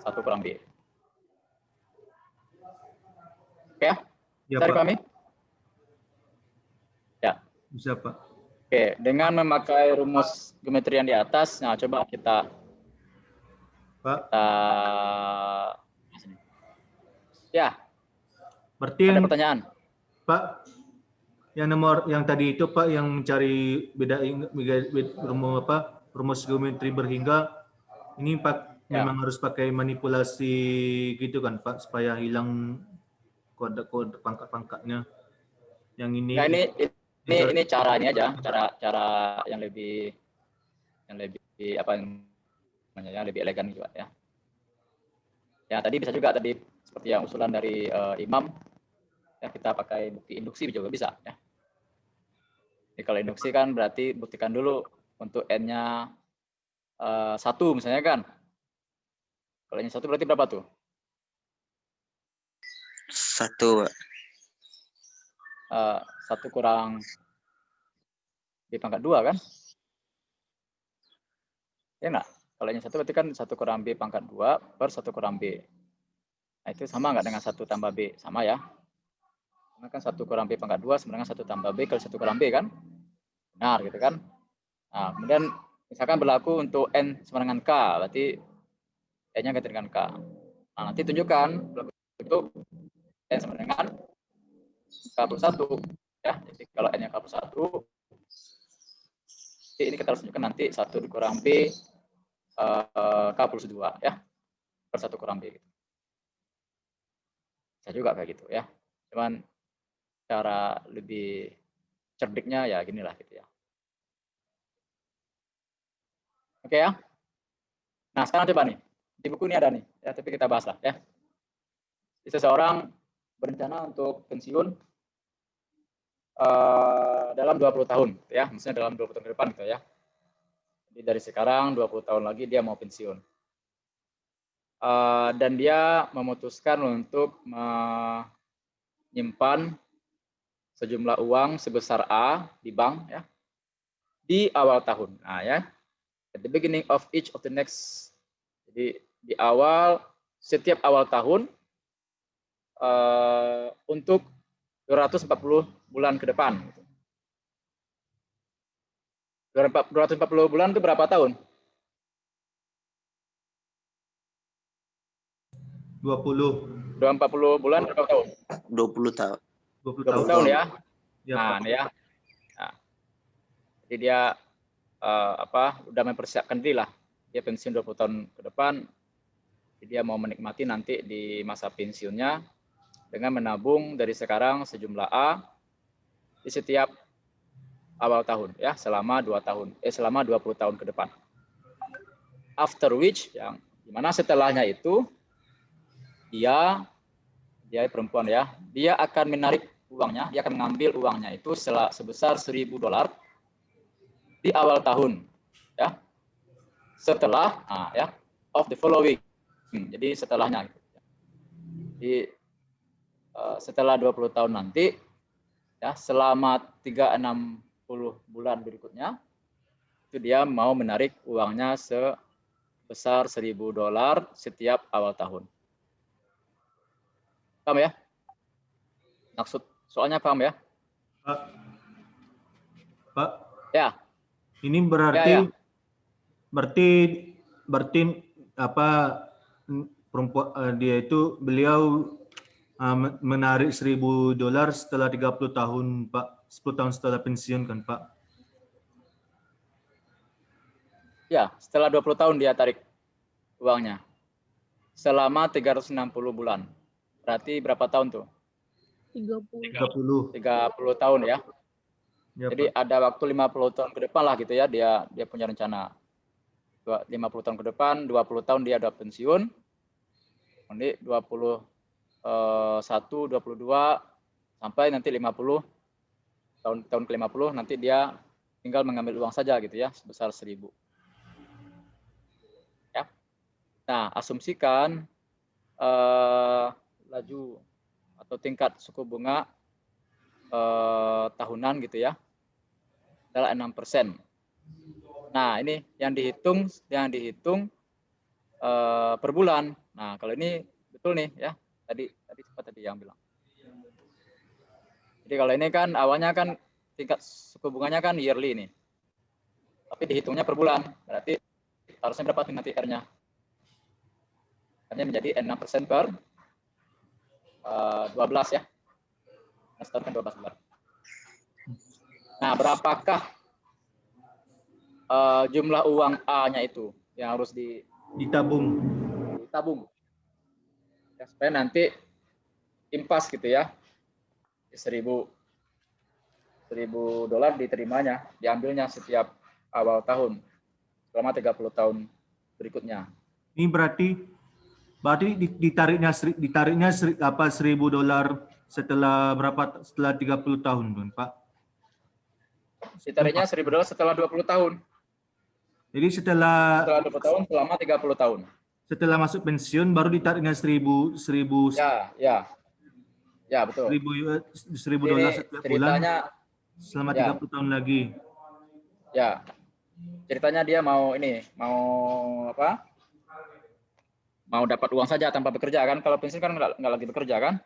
1 kurang B. Oke ya? Ya, Bisa Pak. dipahami? Ya. Bisa, Pak. Oke, dengan memakai rumus geometri yang di atas, nah coba kita Pak. Ya. Berarti Ada yang pertanyaan? Pak, yang nomor yang tadi itu, Pak, yang mencari rumus geometri berhingga, ini Pak Ya. memang harus pakai manipulasi gitu kan, Pak, supaya hilang kode pangkat-pangkatnya. Yang ini Ya, ini cara ini aja, cara yang lebih apa namanya, lebih elegan juga ya. Ya, tadi bisa juga tadi seperti yang usulan dari Imam, ya kita pakai bukti induksi juga bisa ya. Jadi kalau induksi kan berarti buktikan dulu untuk N-nya 1 misalnya kan. Kalau N-nya 1 berarti berapa tuh? 1, Pak. 1 kurang B pangkat 2 kan? Ya enggak? Kalau N-nya 1 berarti kan 1 kurang B pangkat 2 per 1 kurang B. Nah, itu sama enggak dengan 1 tambah B? Sama ya. Karena kan 1 kurang B pangkat 2 sama dengan 1 tambah B kali 1 kurang B kan? Benar gitu kan? Nah, kemudian misalkan berlaku untuk N sama dengan K, berarti N-nya ganti dengan K. Nah, nanti tunjukkan itu N sama dengan K+1 ya. Jadi kalau N-nya K+1, ini kita harus tunjukkan nanti 1 dikurang B K+2 ya. Per 1 kurang B gitu. Bisa juga kayak gitu ya. Cuman cara lebih cerdiknya ya ginilah gitu ya. Oke ya. Nah, sekarang coba nih. Di buku ini ada nih, ya, tapi kita bahas lah ya. Seseorang berencana untuk pensiun dalam 20 tahun ya, misalnya dalam 20 tahun ke depan gitu ya. Jadi dari sekarang 20 tahun lagi dia mau pensiun. Dan dia memutuskan untuk menyimpan sejumlah uang sebesar A di bank ya di awal tahun. Nah ya, at the beginning of each of the next. Jadi di setiap awal tahun untuk 240 bulan ke depan. 240 bulan itu berapa tahun? 20. 240 bulan berapa tahun? 20 tahun. 20 20 tahun. tahun ya. Ya, Nah, Pak. ini ya. Nah, jadi dia udah mempersiapkan diri lah. Dia pensiun 20 tahun ke depan. Jadi dia mau menikmati nanti di masa pensiunnya dengan menabung dari sekarang sejumlah A di setiap awal tahun ya, selama 20 tahun ke depan. After which, yang dimana setelahnya itu dia perempuan ya, dia akan menarik uangnya, dia akan mengambil uangnya itu sebesar $1.000 di awal tahun ya, setelah of the following. Jadi setelahnya gitu. Jadi setelah 20 tahun nanti ya, selama 360 bulan berikutnya itu dia mau menarik uangnya sebesar $1.000 setiap awal tahun. Paham ya? Maksud soalnya paham ya? Pak. Pak. Ya. Ini berarti Ya. berarti apa perempuan dia itu beliau menarik $1.000 setelah 30 tahun, Pak. 10 tahun setelah pensiun kan, Pak? Ya, setelah 20 tahun dia tarik uangnya. Selama 360 bulan. Berarti berapa tahun tuh? 30. 30 tahun ya. Ya, Jadi Pak. ada waktu 50 tahun ke depan lah gitu ya, dia punya rencana. 50 tahun ke depan, 20 tahun dia udah pensiun. Nanti 21, 22 sampai nanti 50 tahun ke-50 nanti dia tinggal mengambil uang saja gitu ya, sebesar 1.000. Ya. Nah, asumsikan laju atau tingkat suku bunga tahunan gitu ya adalah 6%. Nah, ini yang dihitung per bulan. Nah, kalau ini betul nih ya. Tadi yang bilang. Jadi kalau ini kan awalnya kan tingkat suku bunganya kan yearly nih. Tapi dihitungnya per bulan. Berarti harusnya berapa nanti R-nya? R-nya menjadi 6% per 12 ya. Setahun kan 12 bulan. Nah, berapakah jumlah uang A-nya itu yang harus Ditabung. Ya, supaya nanti impas gitu ya, $1.000 diterimanya, diambilnya setiap awal tahun selama 30 tahun berikutnya. Ini berarti ditariknya apa $1.000 setelah berapa? Setelah 30 tahun, kan, Pak? Ditariknya $1.000 setelah 20 tahun. Jadi setelah 20 tahun selama 30 tahun. Setelah masuk pensiun baru ditariknya $1.000 Ya, betul. $1.000 setiap bulan selama 30 tahun lagi. Ya. Ceritanya dia mau apa? Mau dapat uang saja tanpa bekerja kan? Kalau pensiun kan nggak lagi bekerja kan?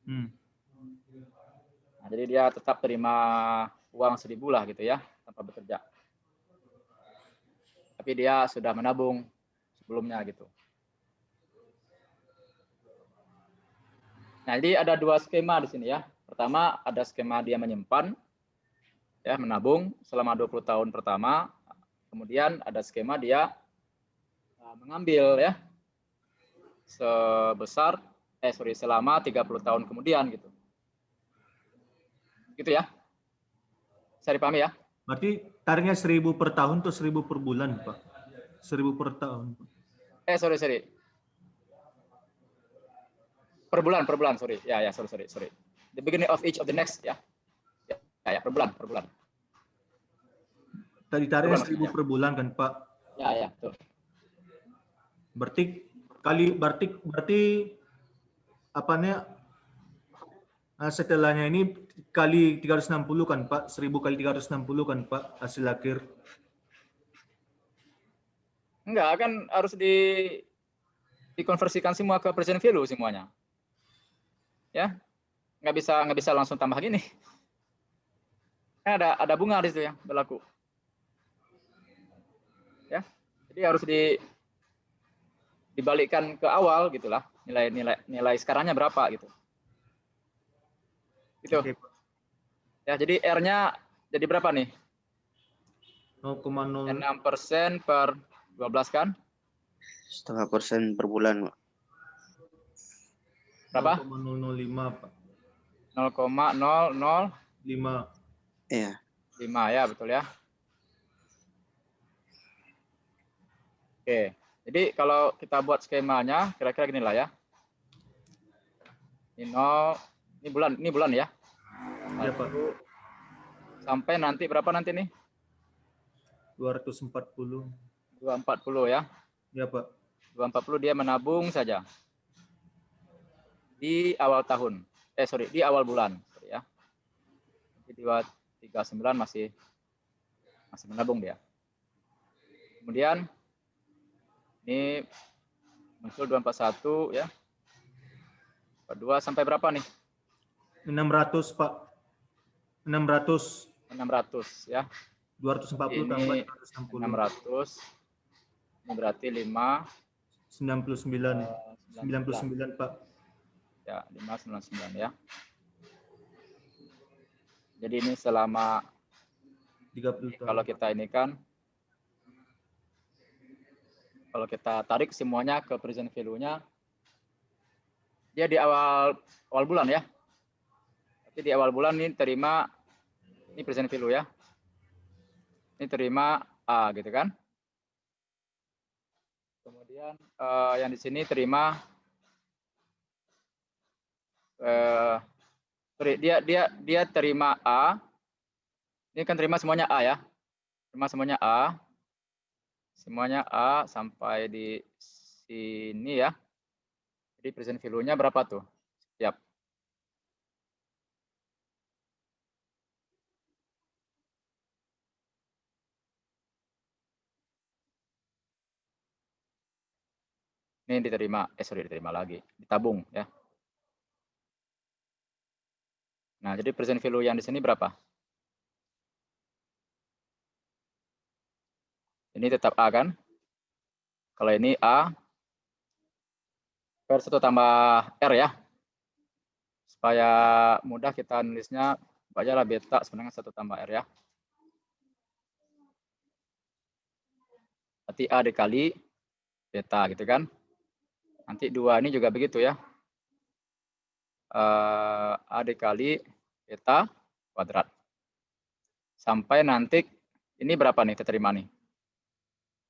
Nah, jadi dia tetap terima uang 1.000 lah gitu ya, tanpa bekerja. Tapi dia sudah menabung sebelumnya gitu. Nah, jadi ada dua skema di sini ya. Pertama, ada skema dia menyimpan, ya, menabung selama 20 tahun pertama. Kemudian ada skema dia mengambil ya selama 30 tahun kemudian gitu. Gitu ya. Bisa dipahami ya? Berarti tariknya 1.000 per tahun atau 1.000 per bulan, Pak? 1.000 per tahun. Sorry. Per bulan, sorry. Ya, sorry. The beginning of each of the next ya. Ya, per bulan. Tadi tariknya 1.000 per bulan kan, Pak? Ya, betul. Berarti setelahnya ini kali 360 kan, Pak? 1.000 kali 360 kan, Pak, hasil akhir. Enggak, kan harus dikonversikan semua ke present value semuanya. Ya. Nggak bisa langsung tambah gini. Kan ada bunga di situ yang berlaku. Ya. Jadi harus dibalikkan ke awal gitulah. Nilai sekarangnya berapa gitu. Gitu. Oke, Pak. Ya, jadi R-nya jadi berapa nih? 0,0 6% per 12 kan? 0,5% per bulan, Pak. Berapa? 0,005, Pak. 0,005 Iya. ya, betul ya. Oke. Jadi kalau kita buat skemanya kira-kira gini lah ya. Ini bulan ya. Ya, Pak. Sampai nanti berapa nanti nih? 240. 240 ya. Ya, Pak. 240 dia menabung saja. Di awal tahun. Di awal bulan, ya. Jadi 239 masih menabung dia. Kemudian ini muncul 241 ya. 2 sampai berapa nih? 600, Pak. 600 ya. 240 tambah 260. 600. Ini berarti 99, Pak. Ya, 599 ya. Jadi ini selama 30 tahun. kalau kita ini kan kalau kita tarik semuanya ke present value-nya dia di awal bulan ya. Tapi di awal bulan ini terima ini present value ya. Ini terima A gitu kan. Kemudian yang di sini terima dia terima A. Ini kan terima semuanya A ya. Terima semuanya A. Semuanya A sampai di sini ya. Jadi present value-nya berapa tuh? Siap. Ini diterima, diterima lagi, ditabung ya. Nah, jadi present value yang di sini berapa? Ini tetap A kan? Kalau ini A per 1 tambah R ya. Supaya mudah kita nulisnya, bacalah beta sebenarnya 1 tambah R ya. Berarti A dikali beta gitu kan. Nanti 2 ini juga begitu ya. A dikali beta kuadrat. Sampai nanti ini berapa nih kita terima nih?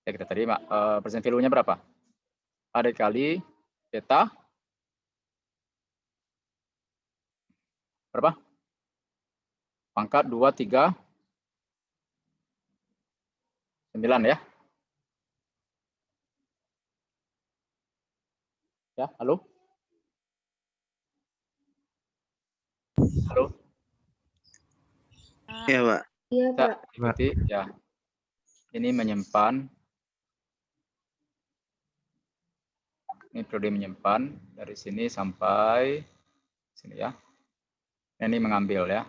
Ya kita terima. Present value-nya berapa? A dikali beta berapa? Pangkat 239 ya. Ya, halo? Halo? Iya, Pak. Iya, Bisa Pak. ikuti ya. Ini menyimpan. Ini periode menyimpan dari sini sampai sini ya. Ini mengambil ya.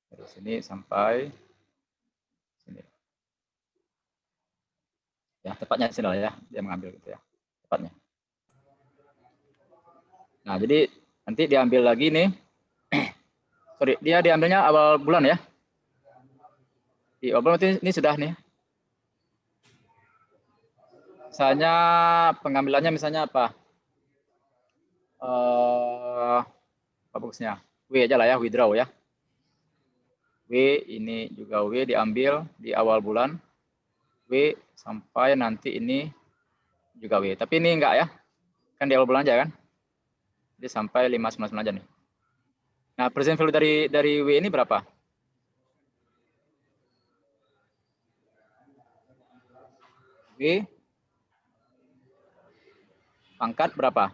Dari sini sampai sini. Ya, tepatnya di sini lah ya, dia mengambil gitu ya, tepatnya. Nah, jadi nanti diambil lagi nih. Sorry, dia diambilnya awal bulan ya. Di awal bulan ini sudah nih. Misalnya pengambilannya misalnya apa? Apa bagusnya? W aja lah ya, withdraw ya. W ini juga W diambil di awal bulan. W sampai nanti ini juga W. Tapi ini enggak ya. Kan di awal bulan aja kan. Jadi sampai 599 aja nih. Nah, present value dari W ini berapa? W pangkat berapa?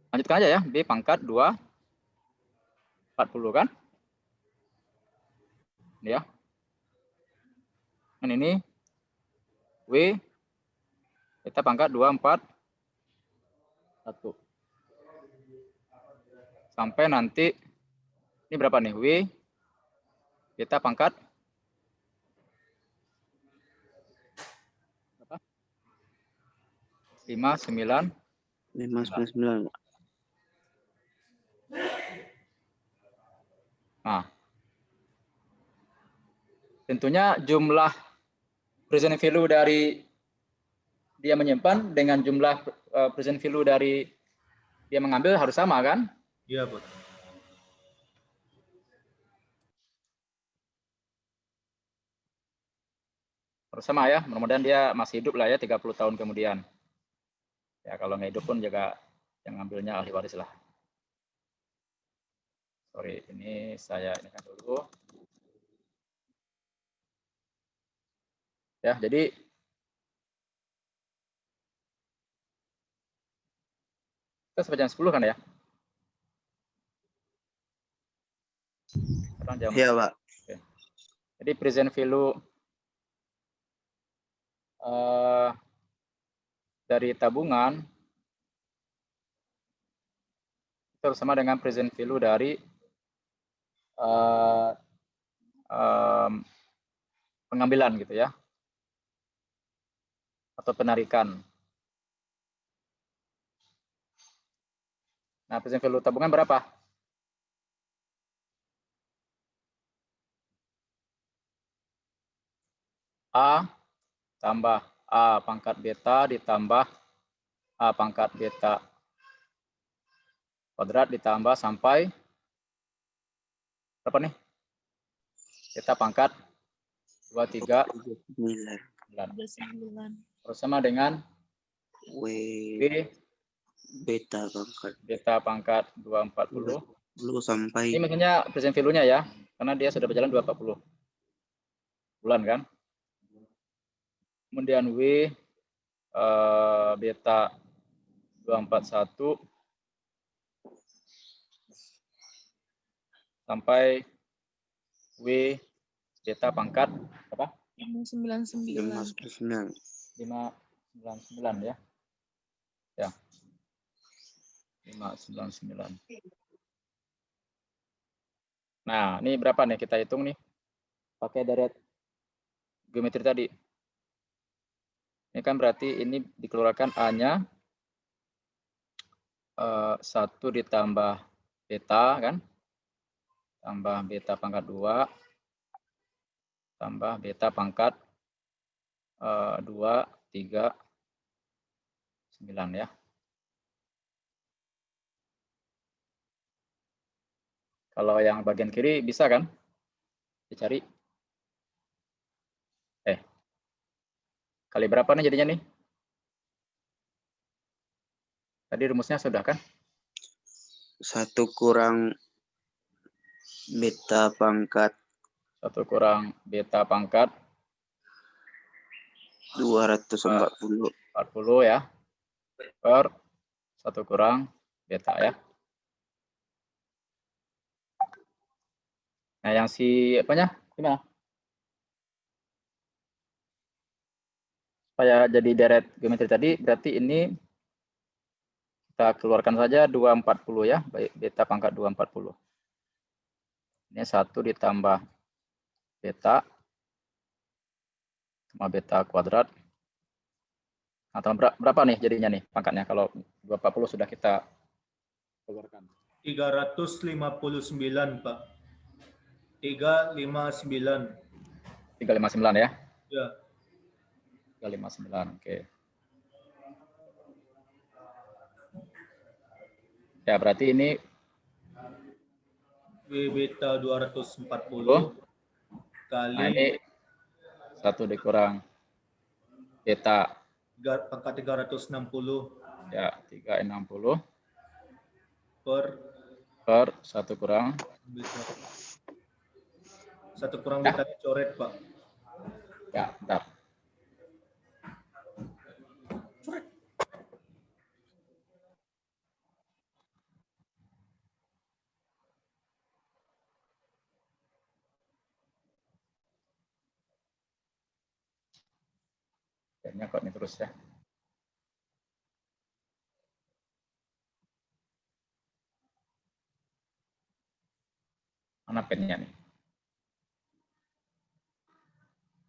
Lanjutkan aja ya. B pangkat 2 40 kan? Ya. Dan ini W kita pangkat 2 4 1. Sampai nanti ini berapa nih? W kita pangkat berapa? 599. 599. Nah, tentunya jumlah present value dari dia menyimpan dengan jumlah present value dari dia mengambil harus sama kan? Iya, Pak. Harus sama ya. Mudah-mudahan dia masih hidup lah ya 30 tahun kemudian. Ya kalau nggak hidup pun juga yang ngambilnya ahli waris lah. Sorry, ini saya ini kan dulu. Ya, jadi kita sampai jam 10 kan ya? Sekarang jam. Iya, Pak. Oke. Jadi present value dari tabungan itu sama dengan present value dari pengambilan gitu ya, atau penarikan. Nah, present value tabungan berapa? A tambah A pangkat beta ditambah A pangkat beta kuadrat ditambah sampai berapa nih? Beta pangkat 239. 9. Terus sama dengan W B beta pangkat beta pangkat 240. 10 sampai Ini maksudnya present value-nya ya, karena dia sudah berjalan 240 bulan kan. Kemudian W beta 241 sampai W beta pangkat apa? 599. 599 ya. Ya. 599. Nah, ini berapa nih kita hitung nih? Pakai deret geometri tadi. Ini kan berarti ini dikeluarkan A-nya 1 ditambah beta kan? Tambah beta pangkat 2 tambah beta pangkat 2 3 9 ya. Kalau yang bagian kiri bisa kan? Dicari. Kali berapa nih jadinya nih? Tadi rumusnya sudah kan? 1 kurang beta pangkat 1 kurang beta pangkat 240 40 ya. Per 1 kurang beta ya. Nah, yang si apanya? Gimana? Supaya jadi deret geometri tadi, berarti ini kita keluarkan saja 240 ya, baik beta pangkat 240. Ini 1 ditambah beta sama beta kuadrat Atau berapa nih jadinya nih pangkatnya kalau 240 sudah kita keluarkan? 359, Pak. 359. 359 ya? Ya. 359, oke. Ya, berarti ini W beta 240 nah kali ini 1 dikurang beta pangkat 360 ya 360 per 1 kurang beta. 1 kurang ya. beta coret, Pak. Ya, bentar. Kayaknya kok ini terus ya. Mana pennya nih?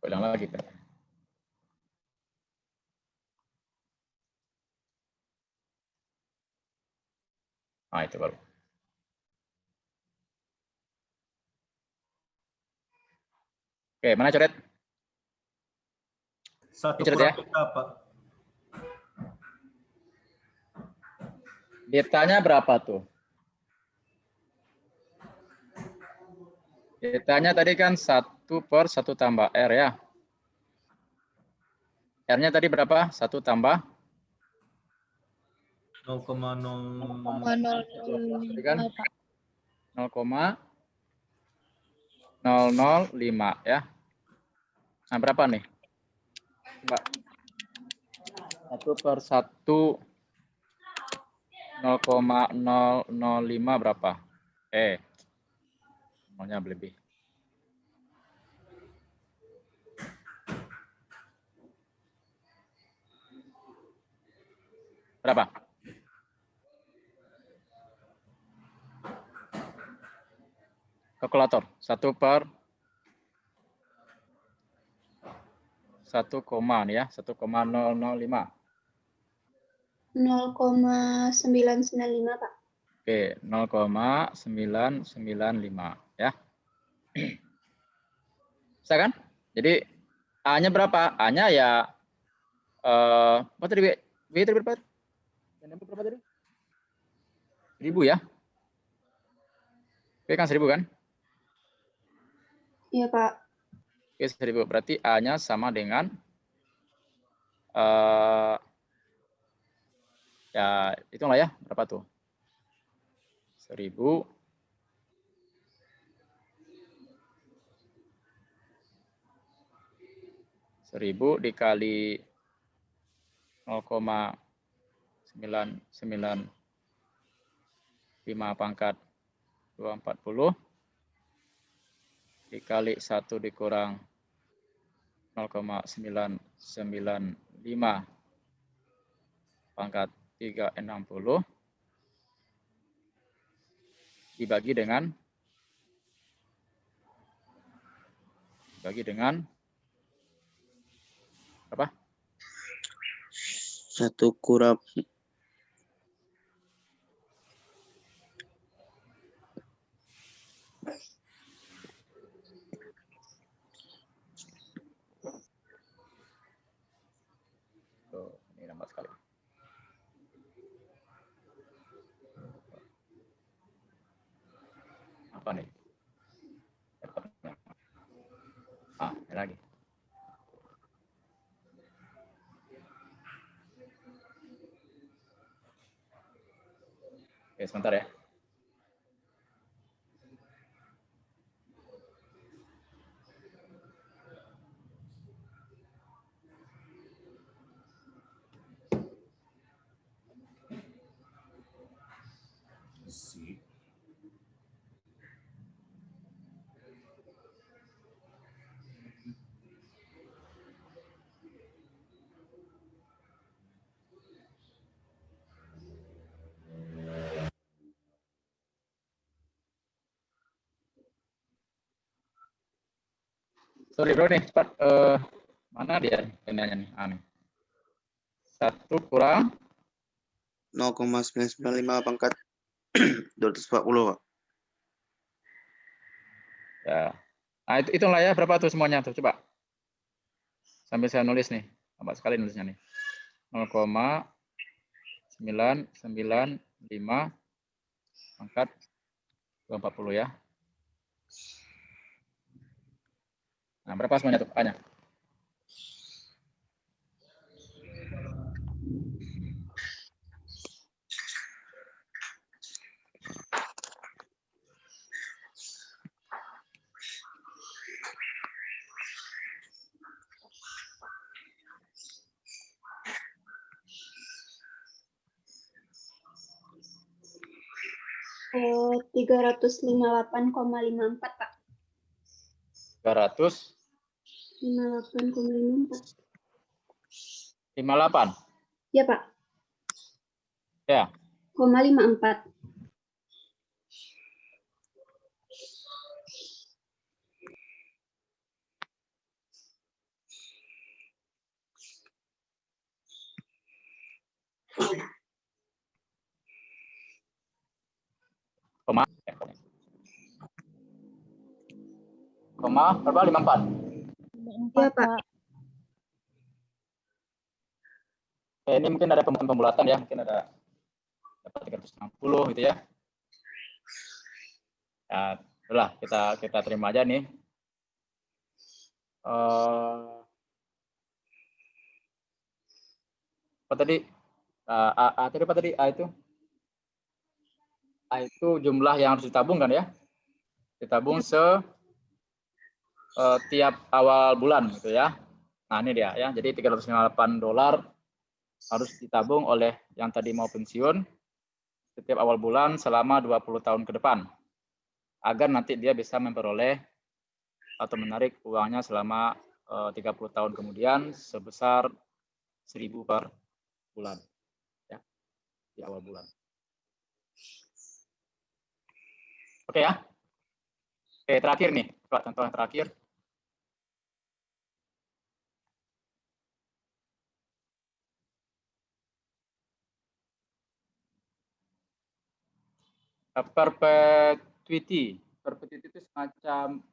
Ulang lagi pennya. Nah, itu baru. Oke, mana coret? 1 Coret kurang ya. beta, Pak. Betanya berapa tuh? Betanya tadi kan 1 per 1 tambah R ya. R-nya tadi berapa? 1 tambah 0,0. tadi kan 0,005 ya. Nah, berapa nih? Mbak. 1 per 1 0,005 berapa? Nolnya lebih. Berapa? Kalkulator. 1 per 1 koma nih ya, 1,005. 0,995, Pak. Oke, 0,995 ya. Bisa kan? Jadi A-nya berapa? A-nya ya apa tadi? W tadi berapa? Yang berapa tadi? 1000 ya. W kan 1000 kan? Iya, Pak. Oke, 1000. Berarti A-nya sama dengan ya hitunglah ya, berapa tuh? 1000 dikali 0,995 pangkat 240 dikali 1 dikurang 0,995 pangkat 360 dibagi dengan apa? 1 kurang Tuh, ini nambah sekali. Apa nih? Ini lagi. Oke, sebentar ya. Sorry bro nih, cepat. Mana dia penanya nih? Nih. 1 kurang 0,995 pangkat 240, Pak. ya. Nah, hitunglah ya berapa tuh semuanya tuh coba. Sambil saya nulis nih. Lambat sekali nulisnya nih. 0,995 pangkat 240 ya. Nah, berapa semuanya tuh A-nya? Oh, 358,54, Pak. 300 58,54. 58. Ya, Pak. Ya. 0,54. Koma. Koma berapa? 54. Ya, Pak. Ini mungkin ada pembulatan ya, mungkin ada dapat 360 gitu ya. Ya, udahlah kita terima aja nih. Apa tadi? Tadi apa tadi? A itu jumlah yang harus ditabung kan ya? Ditabung tiap awal bulan gitu ya. Nah, ini dia ya. Jadi $358 harus ditabung oleh yang tadi mau pensiun setiap awal bulan selama 20 tahun ke depan. Agar nanti dia bisa memperoleh atau menarik uangnya selama 30 tahun kemudian sebesar 1.000 per bulan ya, di awal bulan. Oke ya. Oke, terakhir nih, contoh yang terakhir. Perpetuity itu semacam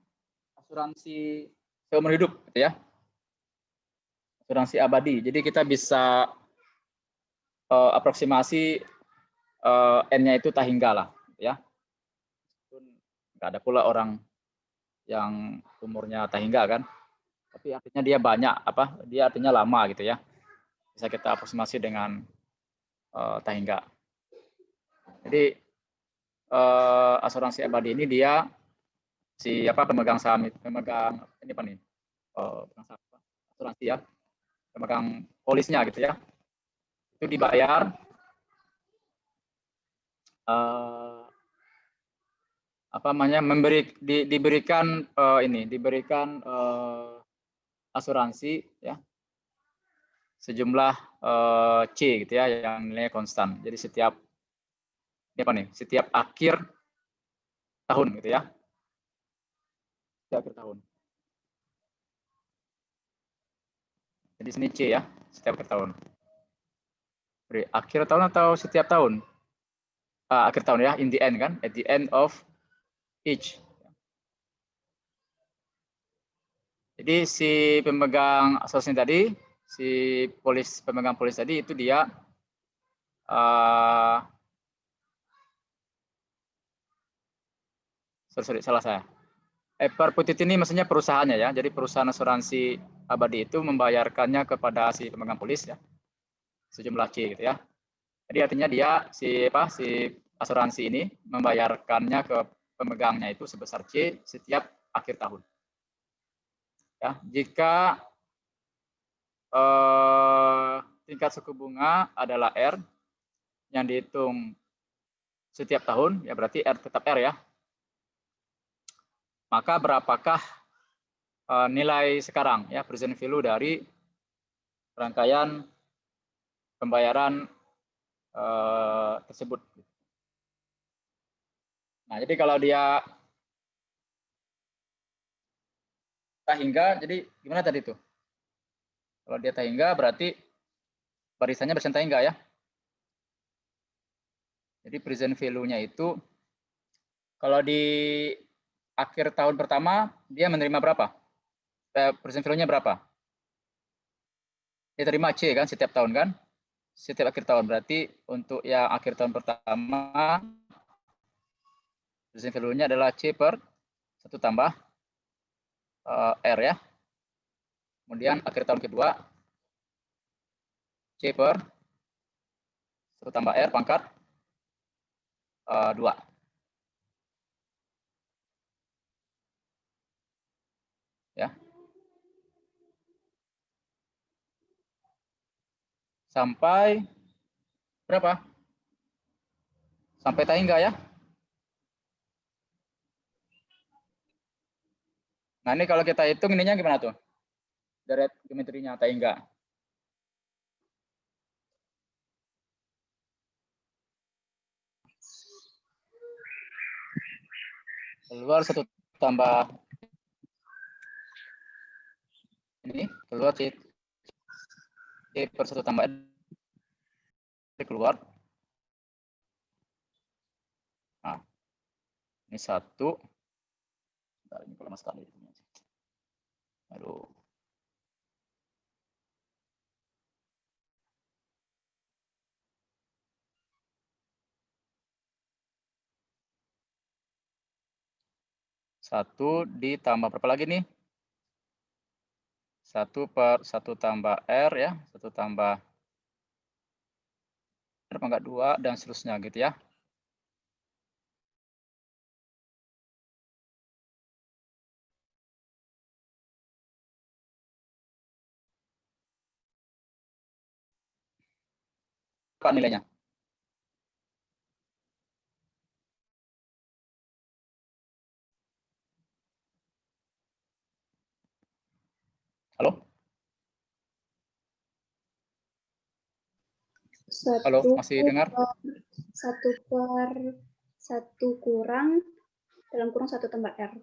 asuransi seumur hidup gitu ya. Asuransi abadi. Jadi kita bisa aproksimasi N-nya itu tahingga lah gitu ya. Nggak ada pula orang yang umurnya tahingga kan. Tapi artinya dia banyak dia artinya lama gitu ya. Bisa kita aproksimasi dengan tahingga. Jadi asuransi abadi ini dia pemegang saham, pemegang ini apa nih? Asuransi ya, pemegang polisnya gitu ya. Itu dibayar diberikan asuransi ya sejumlah C gitu ya yang nilainya konstan. Jadi setiap akhir tahun gitu ya. Setiap akhir tahun. Jadi sini C ya, setiap akhir tahun. Jadi, akhir tahun atau setiap tahun? Akhir tahun ya, in the end kan, at the end of each. Jadi si pemegang asuransi tadi, si pemegang polis tadi itu dia salah saya. Perpetuity ini maksudnya perusahaannya ya. Jadi perusahaan asuransi abadi itu membayarkannya kepada si pemegang polis ya. Sejumlah C gitu ya. Jadi artinya dia si asuransi ini membayarkannya ke pemegangnya itu sebesar C setiap akhir tahun. Ya, jika tingkat suku bunga adalah R yang dihitung setiap tahun, ya berarti R tetap R ya. Maka berapakah nilai sekarang ya present value dari rangkaian pembayaran tersebut. Nah, jadi kalau dia tahingga, jadi gimana tadi tuh? Kalau dia tahingga berarti barisannya bersama enggak ya. Jadi present value-nya itu kalau di akhir tahun pertama dia menerima berapa? Present value-nya berapa? Dia terima C kan setiap tahun kan? Setiap akhir tahun. Berarti untuk yang akhir tahun pertama present value-nya adalah C per 1 tambah R ya. Kemudian akhir tahun kedua C per 1 tambah R pangkat 2. Ya. Sampai berapa? Sampai Taingga ya. Nah, ini kalau kita hitung ininya gimana tuh? Deret geometrinya Taingga. Keluar 1 tambah ini, keluar C per 1 tambah R keluar. Nah, ini 1. Bentar, ini kalau sekali. Aduh. Satu ditambah berapa lagi nih? 1 per 1 tambah R ya. 1 tambah R pangkat 2 dan seterusnya gitu ya. Apa nilainya? Halo? Halo, masih dengar? 1/1 kurang dalam kurung 1 tambah R.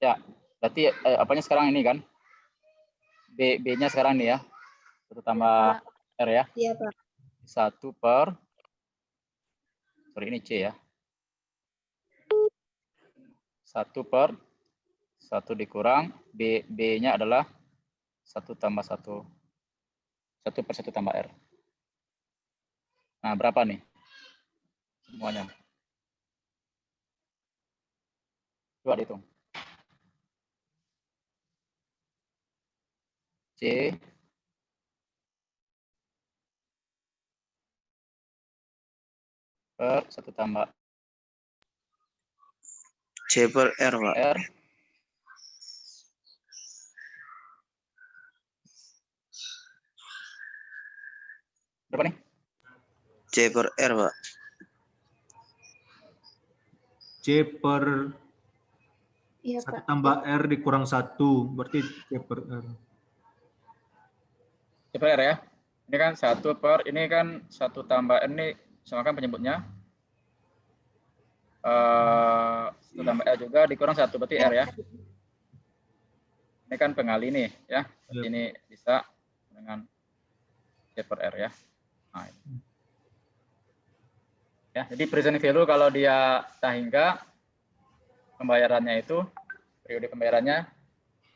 Ya, berarti apanya sekarang ini kan? B-nya sekarang nih ya. 1 tambah R ya. Iya, Pak. 1 per, sorry ini C ya. 1 per 1 dikurang, B-nya adalah 1 tambah 1. 1 per 1 tambah R. Nah, berapa nih? Semuanya. Coba dihitung. C per 1 tambah C per R, Pak. R. Berapa nih? C per R, Pak. C per Iya, 1 Pak. tambah R dikurang 1, berarti C per R. C per R ya. Ini kan 1 per, ini kan 1 tambah R ini sama kan penyebutnya. 1 tambah R juga dikurang 1, berarti R ya. Ini kan pengali nih ya. Berarti ini bisa dengan C per R ya. Nah, ya, jadi present value kalau dia Tahingga pembayarannya itu periode pembayarannya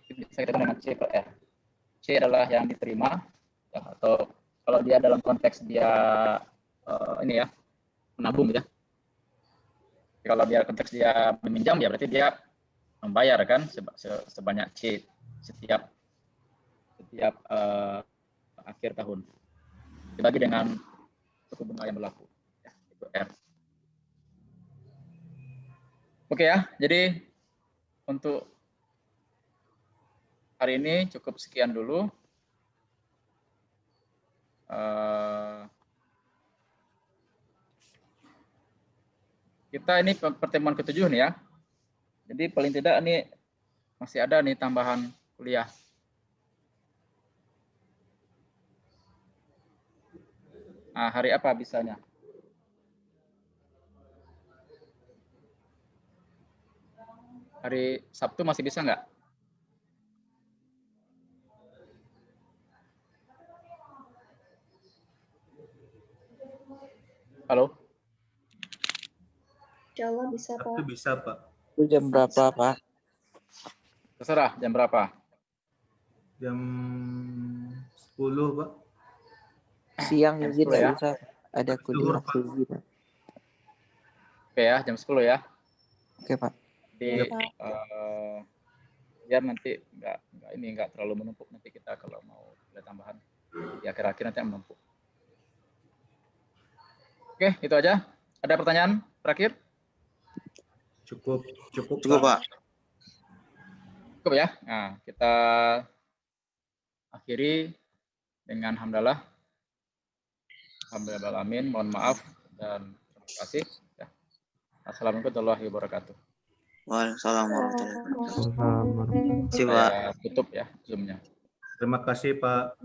bisa kita dengan C per R. C adalah yang diterima ya, atau kalau dia dalam konteks dia ini ya menabung ya. Kalau dia konteks dia meminjam ya berarti dia membayar kan sebanyak C setiap akhir tahun dibagi dengan suku bunga yang berlaku ya, itu R. Oke ya, jadi untuk hari ini cukup sekian dulu. Kita ini pertemuan ke-7 nih ya. Jadi paling tidak ini masih ada nih tambahan kuliah. Nah, hari apa bisanya? Hari Sabtu masih bisa nggak? Halo? Insya Allah bisa, Sabtu Pak. bisa, Pak. Itu jam berapa, Pak? Terserah jam berapa? Jam 10, Pak. Siang Jam izin 10 ya. nggak usah. Ada kuliah Pak. pagi, Pak. Oke ya, jam 10 ya. Oke, Pak. Jadi Pak. biar nanti nggak terlalu menumpuk nanti kita kalau mau ada tambahan di akhir-akhir nanti menumpuk. Oke, itu aja. Ada pertanyaan terakhir? Cukup, Cukup, Pak. Cukup ya. Nah, kita akhiri dengan hamdalah. Alhamdulillah, amin. Mohon maaf dan terima kasih. Ya. Assalamualaikum warahmatullahi wabarakatuh. Waalaikumsalam warahmatullahi wabarakatuh. Pak. Terima kasih, Pak. Saya tutup ya Zoom-nya. Terima kasih, Pak.